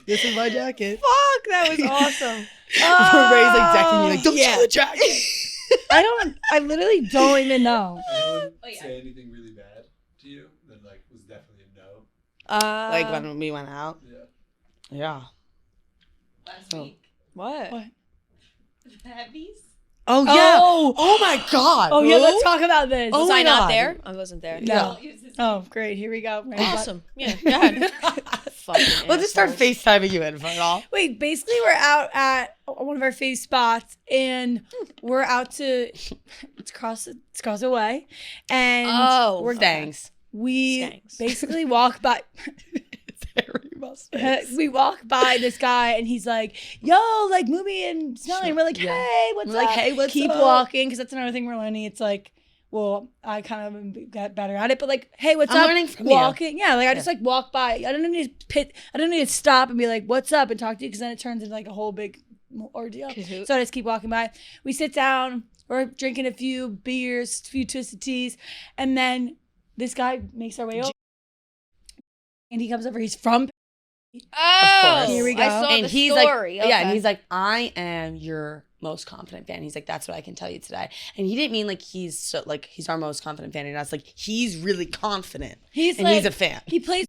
this is my jacket." Fuck, that was awesome. Ray's like decking me like, "Don't yeah. show the jacket." I literally don't even know. Anyone say anything really bad to you that like was definitely a no? Like when we went out. Yeah. Yeah. Last Oh. week. What? The heavies. Oh yeah. Oh. Oh my god. Oh yeah, let's talk about this. Oh Was my I not God. there? I wasn't there. No. Use his Oh, great. Here we go. Right. Awesome. Yeah. Go ahead. Fucking Let's just start assholes. FaceTiming you in for it all. Wait, basically we're out at one of our fave spots and we're out to it's across the way. And Oh, we're okay. Thanks. we Skanks. basically walk by we walk by this guy and he's like, "Yo, like Moobie and Smelly." And we're like, Yeah. "Hey, what's We're up?" like, "Hey, what's Keep up?" walking because that's another thing we're learning. It's like, well, I kind of got better at it, but like, "Hey, what's I'm up?" learning from you. walking. Yeah, like I just like walk by. I don't need to stop and be like, "What's up?" and talk to you because then it turns into like a whole big ordeal. Kahoot. So I just keep walking by. We sit down. We're drinking a few beers, a few twisted teas, and then this guy makes our way over, and he comes over. He's from. Oh, course. Here we go. I saw And the he's story. like, yeah, and Okay. he's like, "I am your most confident fan." He's like, "That's what I can tell you today." And he didn't mean like he's he's our most confident fan. And that's like he's really confident, He's and like, he's a fan. he plays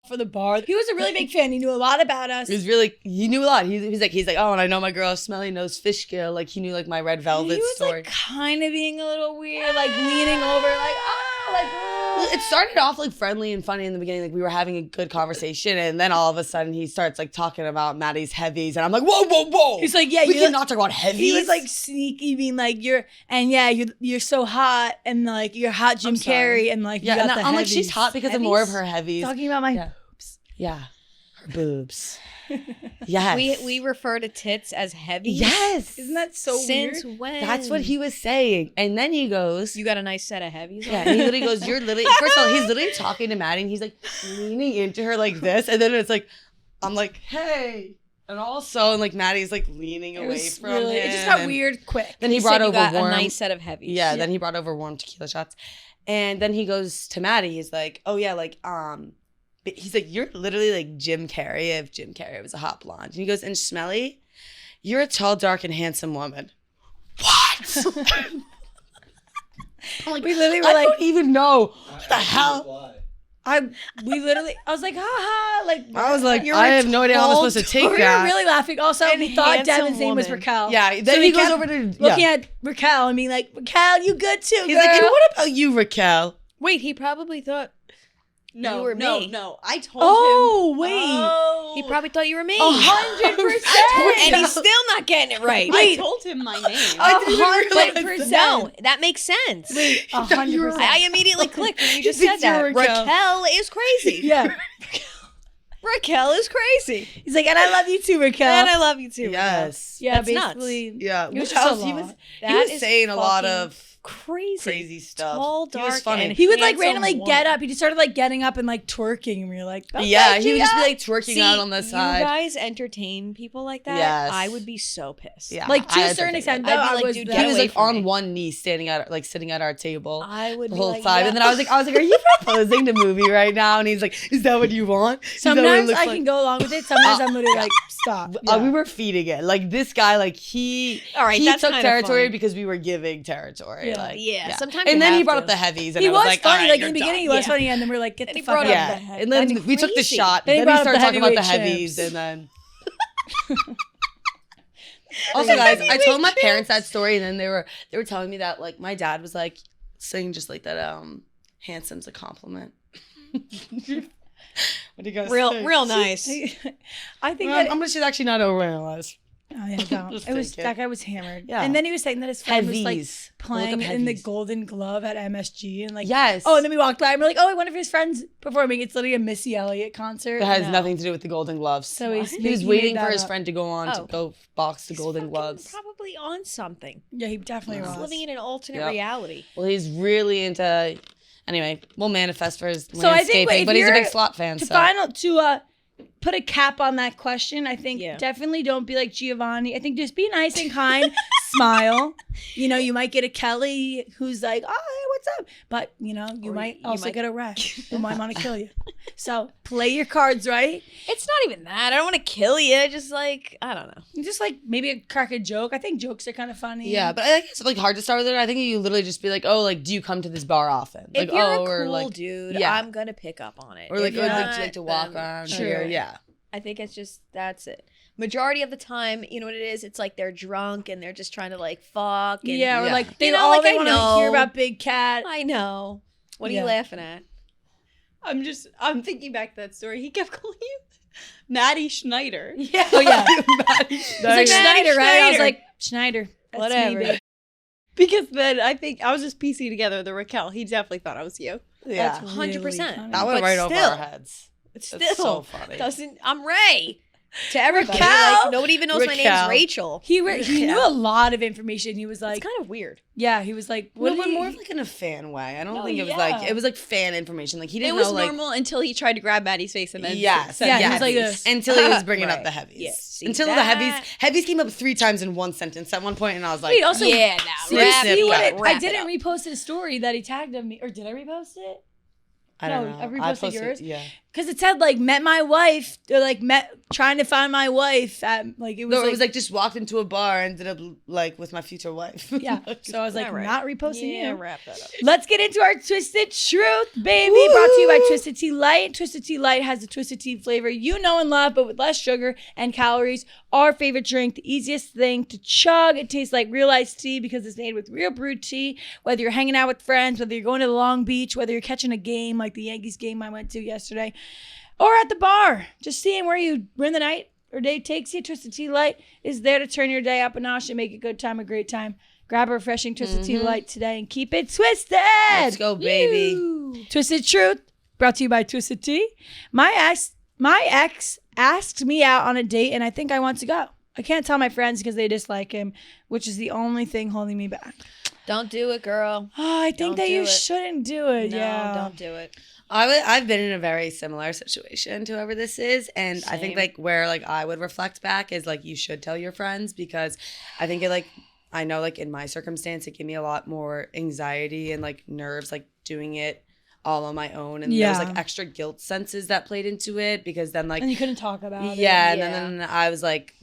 for the bar. He was a really big fan. He knew a lot about us. He knew a lot. He's like, "Oh, and I know my girl Smelly knows fish scale." Like he knew like my red velvet he was story. like kind of being a little weird, like leaning over, like Well, it started off like friendly and funny in the beginning. Like we were having a good conversation, and then all of a sudden he starts like talking about Maddie's heavies, and I'm like, whoa, whoa, whoa. He's like, yeah, we you're- cannot talk about heavies. He was like sneaky, being like, you're so hot, and like you're hot Jim Carrey, and like you yeah, got and the I'm like, heavies. she's hot because of more of her heavies. Talking about my Yeah. Yeah, her boobs. Yes, We refer to tits as heavy. yes. Isn't that so Since weird? when? That's what he was saying, and then he goes, You got a nice set of heavies. yeah, and he literally goes, you're literally, first of all, he's literally talking to Maddie, and he's like leaning into her like this, and then it's like, I'm like, hey. And also, and like Maddie's like leaning It away was from really, him. it just got and weird quick. Then he You brought said you over got warm. a nice set of heavies. Yeah, then he brought over warm tequila shots. And then he goes to Maddie, he's like, oh yeah, like, he's like, you're literally like Jim Carrey if Jim Carrey was a hot blonde. And he goes, and Smelly, you're a tall, dark, and handsome woman. What? I'm like, We literally were I like, don't even know. What the hell? Why? I was like, ha, like, I was like, You're I a have no idea how I'm tall, supposed to take we were that. really laughing. Also, And we thought handsome Devin's name was woman. Raquel. Yeah, then So he we goes kept over to looking yeah. at Raquel and being like, Raquel, you good too, He's girl. like, and what about you, Raquel? Wait, he probably thought No, you were no, me. no. I told him. Oh, wait. Oh. He probably thought you were me. 100%. And he's still not getting it right. I told him my name. I didn't realize that. No, that makes sense. 100%. I immediately clicked when you just He said thinks you're that. Raquel. Raquel is crazy. Yeah. Raquel is crazy. He's like, and I love you too, Raquel. And I love you too. Yes. yeah, That's nuts. basically. Yeah. It was What just a else? He lot. was That he is was saying a lot fucking of crazy. crazy stuff. Tall, He was dark, funny. and He would like handsome randomly woman. get up. He just started like getting up and like twerking, and we were like, okay, Yeah, he would just be Gia. like twerking See, out on the you side. guys entertain people like that. Yes. I would be so pissed. Yeah, Like to I a had certain to extent, think though, I'd be I like, was dude, the- he was away like from on me. one knee, like sitting at our table I would the be whole like, time. yeah. And then I was like, are you proposing to Moobie right now? And he's like, is that what you want? Is that what it Sometimes looks I like? can go along with it. Sometimes I'm literally like, stop. We were feeding it. Like this guy, like he All right, he that's took kinda territory fun. because we were giving territory. Yeah. Like, Yeah, sometimes And you then he have brought to. up the heavies, and He I was was like, funny. all right, Like you're in the beginning, he done. was funny, and then we were like, get And the he fuck brought out up of Yeah, the head. and then That's we took the crazy. shot. Then he Then brought he up started the talking about the heavyweight heavies, champs. and then. Also, guys, I told my parents that story, and then they were telling me that like my dad was like saying just like that handsome's a compliment. What do you guys think? real nice. I think Well, that. I'm gonna she's actually not overanalyze. Oh, yeah, don't. Just It was thinking. that guy was hammered. Yeah. And then he was saying that his friend was like Heavies. playing Look up in the heavies. Golden Glove at MSG, and like Yes. Oh, and then we walked by and we're like, oh, one of his friends performing. It's literally a Missy Elliott concert. It has No. nothing to do with the Golden Gloves. So he's he was he waiting made for that his up. friend to go on to Oh. go box the He's Golden fucking Gloves. Probably on something. Yeah, he definitely He's was. living in an alternate Yep. reality. Well, he's really into. Anyway, we'll manifest for his So I think landscaping, if but he's a big you're- slot fan. to So put a cap on that question, I think Yeah. definitely don't be like Giovanni. I think just be nice and kind, smile. You know, you might get a Kelly who's like, oh, hey, what's up? But, you know, you Or might you also might- get a wreck who might want to kill you. So play your cards right. It's not even that. I don't want to kill you. Just like, I don't know. And just like maybe crack a joke. I think jokes are kind of funny. yeah, but I think it's like hard to start with it. I think you literally just be like, oh, like, do you come to this bar often? If Like, you're oh, a or cool like, dude, yeah. I'm going to pick up on it. or like, If oh, like, not, do you like to walk then around sure. here? Yeah. I think it's just, that's it. Majority of the time, you know what it is? It's like they're drunk and they're just trying to like fuck. And, Yeah, or Yeah. like they You know, all like, they I want to know. hear about Big Cat. I know. What are Yeah. you laughing at? I'm thinking back to that story. He kept calling you Maddie Schneider. Yeah. Oh, yeah. It's It's like Schneider, right? I was like, Schneider. That's Whatever. Me, babe. Because then I think I was just piecing together the Raquel. He definitely thought I was you. yeah. That's 100%. really funny. That went But right over still- our heads. It's That's still so funny. doesn't, I'm Ray. To everybody. Raquel? Like, nobody even knows my Raquel. name's Rachel. He knew a lot of information. He was It's like, kind of weird. yeah, he was like, what Well, did but he- more of like in a fan way. I don't No, think it was yeah. like it was like fan information. Like he It didn't was know like normal until he tried to grab Maddie's face and then yes, said Yeah, he yes. was like this. until he was bringing up Right. the heavies. Yeah, see until the that? heavies came up 3 times in one sentence at one point, and I was like, Wait, also, Yeah, now see, wrap see it what up, it- I wrap it didn't up. repost his story that he tagged of me, or did I repost it? I don't No, know. I reposted yours. Yeah. Because it said like met my wife, or like trying to find my wife at like it was. No, like, it was like just walked into a bar, ended up like with my future wife. yeah. So I was like, All right. not reposting Yeah, you. wrap that up. Let's get into our Twisted Truth, baby. Brought to you by Twisted Tea Light. Twisted Tea Light has the Twisted Tea flavor you know and love, but with less sugar and calories. Our favorite drink, the easiest thing to chug. It tastes like real iced tea because it's made with real brewed tea. Whether you're hanging out with friends, whether you're going to the Long Beach, whether you're catching a game like the Yankees game I went to yesterday, or at the bar, just seeing where the night or day takes you. Twisted Tea Light is there to turn your day up a notch and make a good time a great time. Grab a refreshing Twisted Tea Light today and keep it twisted. Let's go, baby. Woo. Twisted Truth, brought to you by Twisted Tea. My ex asked me out on a date, and I think I want to go. I can't tell my friends because they dislike him, which is the only thing holding me back. Don't do it, girl. Oh, I think Don't that do you it. shouldn't do it. No, Yeah. don't do it. I've been in a very similar situation to whoever this is, and I think Same. like where like I would reflect back is like you should tell your friends, because I think it like I know like in my circumstance it gave me a lot more anxiety and like nerves like doing it all on my own, and there was Yeah. like extra guilt senses that played into it, because then like And you couldn't talk about it. yeah, and Yeah. then I was like,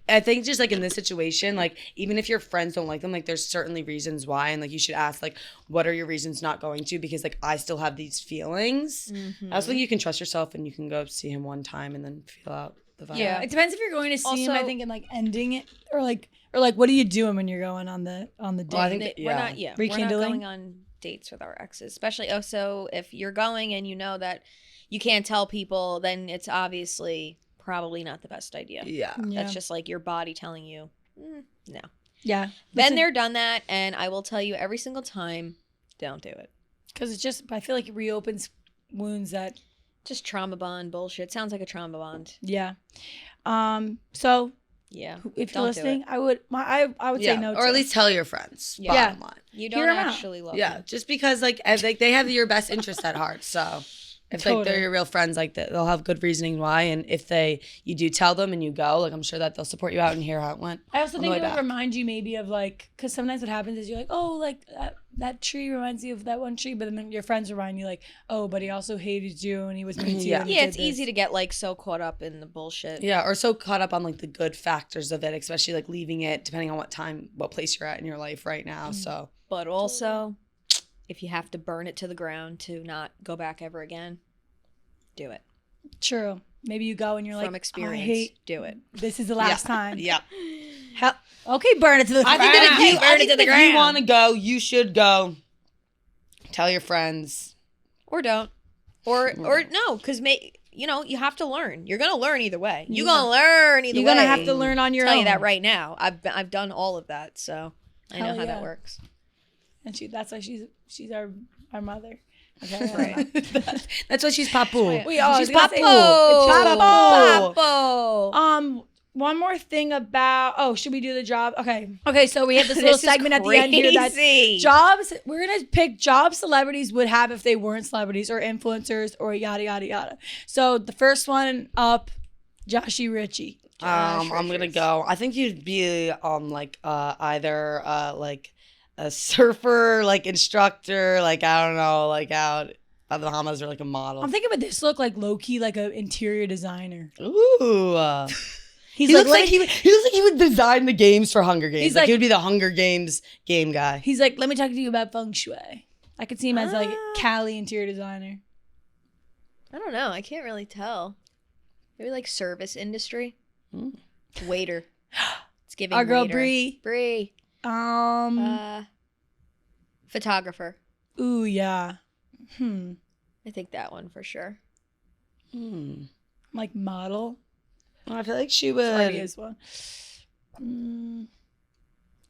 I think just like in this situation, like even if your friends don't like them, like there's certainly reasons why, and like you should ask like, what are your reasons not going to? Because like I still have these feelings. I also think you can trust yourself, and you can go see him one time and then feel out the vibe. Yeah, it depends if you're going to see him. I Also- think, and like ending it, or like what are you doing when you're going on the date? Well, I think We're yeah. not. Yeah, Rekindling? we're not going on dates with our exes, especially also if you're going and you know that you can't tell people, then it's obviously probably not the best idea. Yeah. That's just like your body telling you, no. yeah. Been there, done that, and I will tell you every single time, don't do it. Because it's just, I feel like it reopens wounds that, Just trauma bond bullshit. Sounds like a trauma bond. yeah. So Yeah. if Don't you're do listening, it. I would say no. or to at least tell your friends. Yeah. Bottom line. You Hear don't 'em out. actually love Yeah, them. just because like they have your best interest at heart. So if like Totally. they're your real friends, like they'll have good reasoning why. And if you do tell them and you go, like I'm sure that they'll support you out and hear how it went. I also on the think way it would back. remind you maybe of like, because sometimes what happens is you're like, oh, like that tree reminds you of that one tree, but then your friends remind you like, oh, but he also hated you and he was mean to you. Yeah. and he Yeah, did it's this. easy to get like so caught up in the bullshit. Yeah, or so caught up on like the good factors of it, especially like leaving it depending on what place you're at in your life right now. So But also, if you have to burn it to the ground to not go back ever again, do it. True. Maybe you go and you're From like, experience, I hate. do it. This is the last time. yeah, Hell, okay, burn it to the I ground. think that if you, Burn I it think to the that if you ground. want to go, you should go. Tell your friends. Or don't. Or no, because you have to learn. You're gonna learn either way. You're gonna learn either way. You're gonna have to learn on your I'll own. tell you that right now. I've done all of that, so I know Hell how yeah. that works. And that's why she's our mother. Right. That's why she's papu. We all She's gotta say- papu. Papo. One more thing about should we do the job? Okay, so we have this little This is segment at the end here that crazy. jobs, we're gonna pick jobs celebrities would have if they weren't celebrities, or influencers, or yada yada yada. So the first one up, Joshy Ritchie. I'm gonna go. I think you'd be like either like a surfer, like instructor, like I don't know, like out by the Bahamas, or like a model. I'm thinking, but this look like low key like an interior designer. Ooh. He's He like, looks like he looks like he would design the games for Hunger Games. He's Like, like- he would be the Hunger Games game guy. He's like, let me talk to you about feng shui. I could see him as like Cali interior designer. I don't know. I can't really tell. Maybe like service industry. Waiter. It's giving Our girl waiter. Bree. Bree. Photographer. Ooh yeah. I think that one for sure. Like model. I feel like she Already would. is one.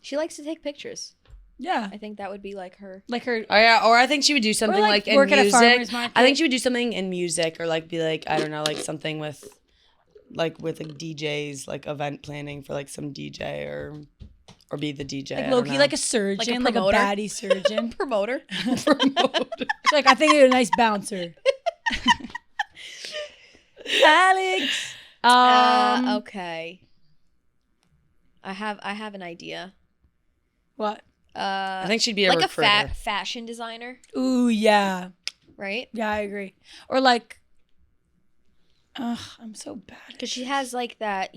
She likes to take pictures. Yeah. I think that would be like her. Like her. Oh yeah, or I think she would do something like in work at a music. farmer's market. I think she would do something in music, or like be like, I don't know, like something with like DJs, like event planning for like some DJ, or be the DJ. Like I low don't key, know. like a surgeon, like a promoter? baddie surgeon. Promoter. She's like, I think you're a nice bouncer. Alex. Okay. I have an idea. What? I think she'd be a Like recruiter. a fashion designer, Ooh, yeah. right? Yeah, I agree. Or like Ugh, I'm so bad. Because she has like that,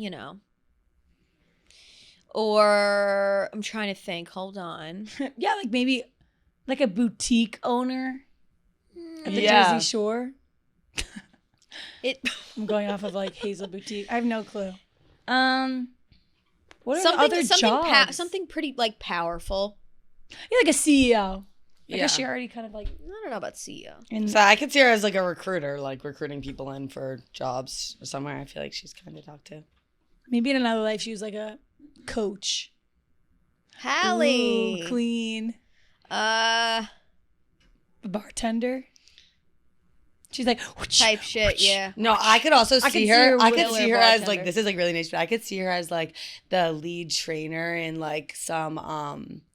Or I'm trying to think. Hold on. Yeah, like maybe like a boutique owner at the Yeah. Jersey Shore. It I'm going off of like Hazel Boutique. I have no clue. What are the something other jobs? something pretty like powerful. Yeah, like a CEO. I Yeah. guess she already kind of like. I don't know about CEO. In, So I could see her as like a recruiter, like recruiting people in for jobs or somewhere. I feel like she's kind of talked to. maybe in another life she was like a coach. Hallie. Ooh, queen. Uh, A bartender. She's like type shit. Yeah. No, I could also I could see see her. her I with could a see her as bartender. like, this is like really nice, but I could see her as like the lead trainer in like some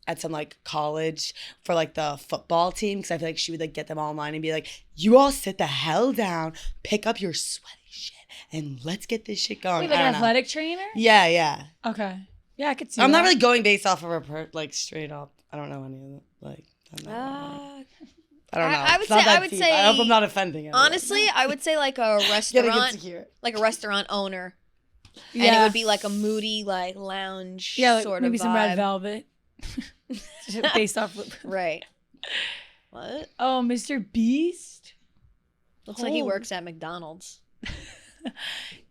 at some like college for like the football team, because I feel like she would like get them all in line and be like, "You all sit the hell down, pick up your sweaty shit, and let's get this shit going." Wait, like I an don't know. athletic trainer. Yeah. Okay. Yeah, I could see. I'm not that. really going based off of her like straight up. I don't know any of it. Like, I don't know. I don't know. I would It's not say- that I would deep. say- I hope I'm not offending anyone. Honestly, I would say like a Getting restaurant, insecure. like a restaurant owner, and Yeah. it would be like a moody like lounge, Yeah, like sort maybe of some vibe. red velvet. Based off. Right. What? Oh, Mr. Beast. Looks like he Holy- works at McDonald's.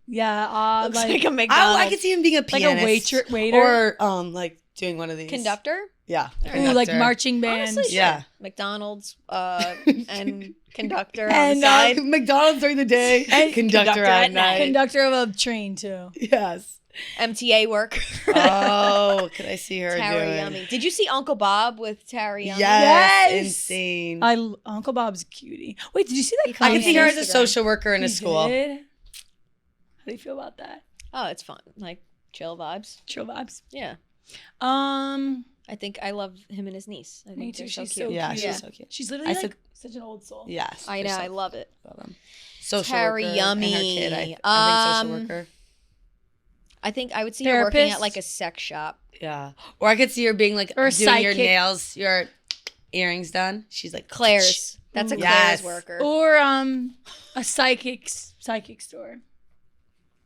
Yeah. Looks Like, like a Oh, McDonald's. I could see him being a like pianist. a waiter. Or like doing one of these. Conductor. Yeah. Ooh, like conductor. marching band. Honestly, sure. Yeah. McDonald's and conductor on And, the side. McDonald's during the day, And conductor at night. Conductor of a train too. Yes. MTA work. Oh, could I see her Tara doing? Yummy. Did you see Uncle Bob with Tara Yummy? Yes, Yes. insane. Uncle Bob's a cutie. Wait, did you see that? He I can on see her as a Instagram. social worker in a You school. did? How do you feel about that? Oh, it's fun. Like chill vibes. Chill vibes. Yeah. I I think I love him and his niece. I Me think too. they're so She's cute. so Yeah, cute. she's so cute. She's literally I like said- such an old soul. Yes, I know. they're so I love it. love them. Social Tara worker Yummy. and her kid. I think social worker. I think I would see her working Therapist? at like a sex shop. Yeah, or I could see her being like Or a doing your sidekick. nails, your earrings done. She's like Claire's. That's a Yes. Claire's worker. Or a psychic store.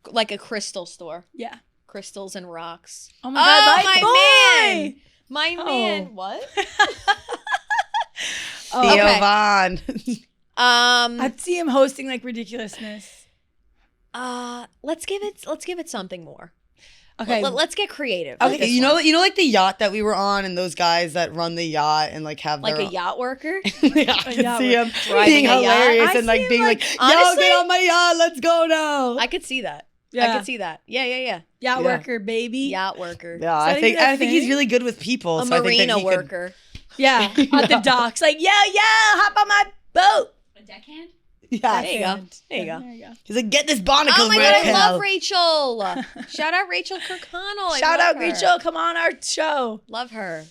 Like a crystal store. Yeah. Crystals and rocks. Oh my god, my man. boy! My Oh. man. What? Theo Okay. Vaughn. I'd see him hosting like ridiculousness. Let's give it something more. Okay. Let's get creative. with Okay, this you know, one. like the yacht that we were on, and those guys that run the yacht and like have Like their a yacht worker. Yeah, I can yacht see him Driving being a yacht. hilarious I and like see him, being like, like, "Yo, honestly- get on my yacht, let's go now." I could see that. Yeah. I could see that. Yeah. Yacht Yeah. worker, baby. Yacht worker. Yeah, Is that I think even a I think he's thing? really good with people. A so I think that marina he could- worker. Yeah. At the docks. Like, yo, hop on my boat. A deckhand? Yeah, There you go. There you go. There you go. he's like, "Get this barnacle." Oh my god, I Raquel." love Rachel. Shout out Rachel Kirkconnell. Shout out, her. Rachel. Come on our show. Love her.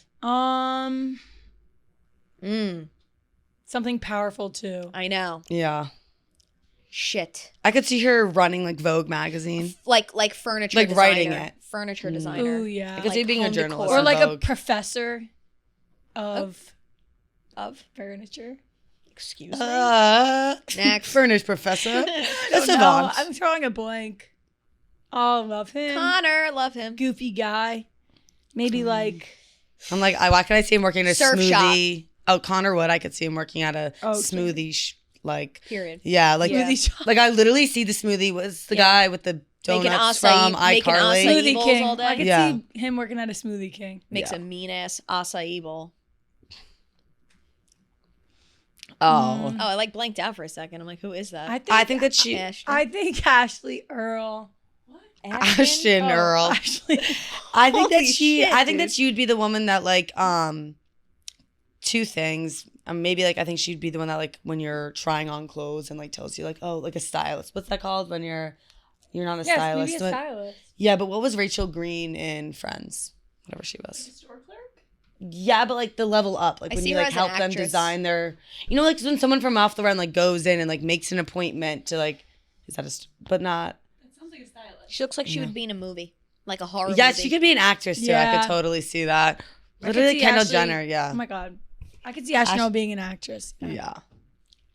Something powerful too. I know. Yeah, Shit. I could see her running like Vogue magazine. Like furniture Like designer. writing it. Furniture designer. Ooh, yeah. I could see Like being a home decor. journalist. Or in like a Vogue. professor of Of furniture. excuse me. Next, furnished professor. I That's don't know. Savant. I'm throwing a blank. Oh, love him. Connor, love him. Goofy guy. Maybe like I'm like, why can I see him working at a Surf smoothie? Oh, Connor Wood. I could see him working at a Oh, smoothie. Like, Period. yeah, like, Yeah. smoothie shop. like I literally see the smoothie was the Yeah. guy with the Making donuts acai- from making iCarly. acai- Smoothie bowls King. all day? I could Yeah. see him working at a Smoothie King. Makes Yeah. a mean ass acai bowl. Oh, Oh, I like blanked out for a second. I'm like, who is that? I think that she, Ashton. I think Ashley Earl. Ashton Oh, Earl. Ashley. I think that Holy she, shit, I think dude. that she would be the woman that like, two things. Maybe like I think she'd be the one that like when you're trying on clothes and like tells you like, oh, like a stylist. What's that called when you're not a Yes, stylist? maybe a stylist. Yeah, but what was Rachel Green in Friends? Whatever she was. Store clerk? Yeah, but like the level up, like I when see you her like as an help them actress. design their, like when someone from Off the Run like goes in and like makes an appointment to like, is that but not. That sounds like a stylist. She looks like she would be in a movie, like a horror Yes, movie. she could be an actress too. I Yeah. could totally see that. I could Literally see Kendall Ashley- Jenner, yeah. Oh my god. I could see Ashton Earl being an actress. Yeah.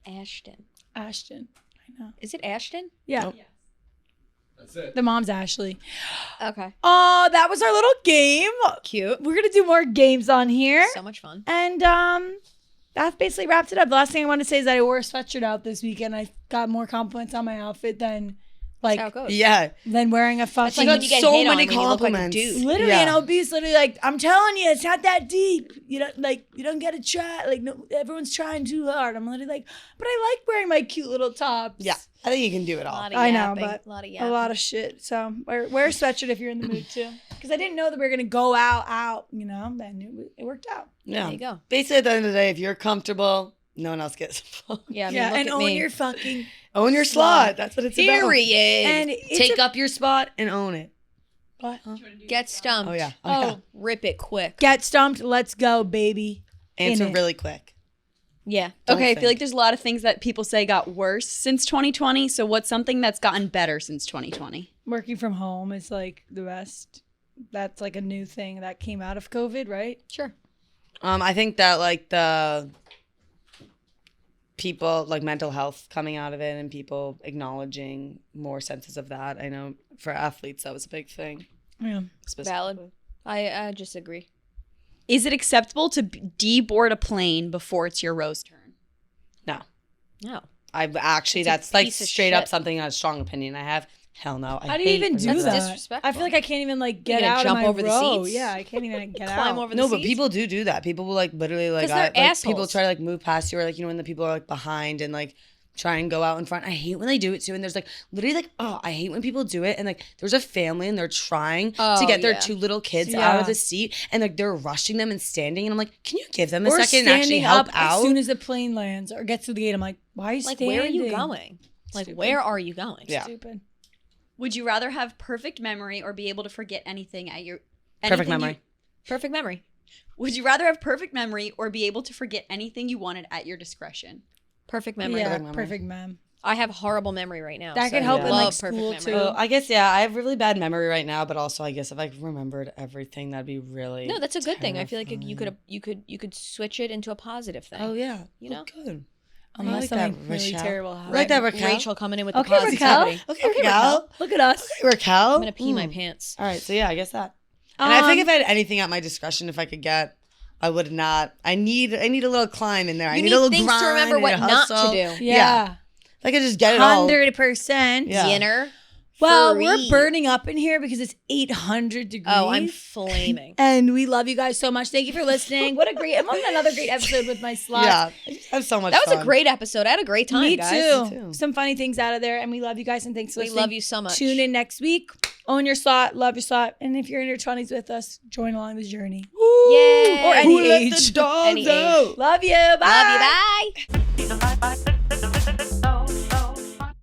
Ashton. Ashton. I know. Is it Ashton? Yeah. Nope. Yes. That's it. The mom's Ashley. Okay. Oh, that was our little game. Cute. We're gonna do more games on here. So much fun. And that basically wraps it up. The last thing I want to say is that I wore a sweatshirt out this weekend. I got more compliments on my outfit than That's how it goes. Yeah. than wearing a It's fucking like when you get so hit on many when you look like a compliments. dude. literally Yeah. an obese, literally like, I'm telling you, it's not that deep. You don't get to try. Like, no, everyone's trying too hard. I'm literally like, but I like wearing my cute little tops. Yeah. I think you can do it A all. lot of I know, yapping, but a lot of a yapping. lot of shit. So wear a sweatshirt if you're in the mood too. Because I didn't know that we were gonna go out. You know, then it worked out. Yeah. There you go. Basically, at the end of the day, if you're comfortable, no one else gets involved. Yeah, I mean, Yeah, look and at own me. your fucking Own your slot. That's what it's about. Period. and it's Take up your spot and own it. what? Get stumped. Oh, yeah. Oh, rip it quick. Get stumped. Let's go, baby. Answer in it. really quick. Yeah. Don't Okay, I think. feel like there's a lot of things that people say got worse since 2020. So what's something that's gotten better since 2020? Working from home is like the best. That's like a new thing that came out of COVID, right? Sure. I think that like the people like mental health coming out of it and people acknowledging more senses of that. I know for athletes that was a big thing. Yeah. Valid. I just agree. Is it acceptable to deboard a plane before it's your rose turn? No, No. I actually It's a that's like piece of straight up shit. something a strong opinion I have. Hell no. How do you even do That's that? disrespectful. I feel like I can't even like get gonna out jump of my over the row. seats? Yeah, I can't even get Climb out. over the No, but seats? people do that. People will like literally like, 'Cause they're people assholes. try to like move past you or like, you know, when the people are like behind and like try and go out in front. I hate when they do it too. And there's like literally like, oh, I hate when people do it. And like there's a family and they're trying to Oh, get their yeah. 2 little kids Yeah. out of the seat and like they're rushing them and standing. And I'm like, can you give them a Or second and actually standing help up out? as soon as the plane lands or gets to the gate. I'm like, why are you Like, standing? where are you going? Like, Stupid. where are you going? Yeah. Stupid. Would you rather have perfect memory or be able to forget anything at your Perfect memory. Perfect memory. Would you rather have perfect memory or be able to forget anything you wanted at your discretion? Perfect memory. Yeah, Perfect memory. perfect mem. I have horrible memory right now. That so could help I in, love like, perfect school, memory. too. So I guess, yeah, I have really bad memory right now, but also I guess if I remembered everything, that'd be really No, that's a good thing. I feel like terrifying. you could switch it into a positive thing. Oh, yeah. You know? Good. Unless like something that, really Rochelle. terrible I happens. like that, Raquel. Rachel coming in with Okay, the Raquel. positivity. Okay, Raquel. Look at us. Okay, Raquel. I'm gonna pee my pants. All right, so yeah, I guess that. And I Um, think if I had anything at my discretion, if I could get, I would not. I need a little climb in there. I You need a little things grind. to remember I what need a not to hustle. do. Yeah. If I could just get it all. 100%. Yeah. Dinner. Well, we're free. burning up in here because it's 800 degrees. Oh, I'm flaming. And we love you guys so much. Thank you for listening. What a great, I'm on another great episode with my sluts. Yeah, I just have so much. That was a fun. great episode. I had a great time, Me guys. too. Me too. Some funny things out of there. And we love you guys. And thanks for We listening. love you so much. Tune in next week. Own your slot. Love your slot. And if you're in your 20s with us, join along this journey. Yay. Or any Who let age. the dogs Any age. out? Love you. Bye. Love you. Bye.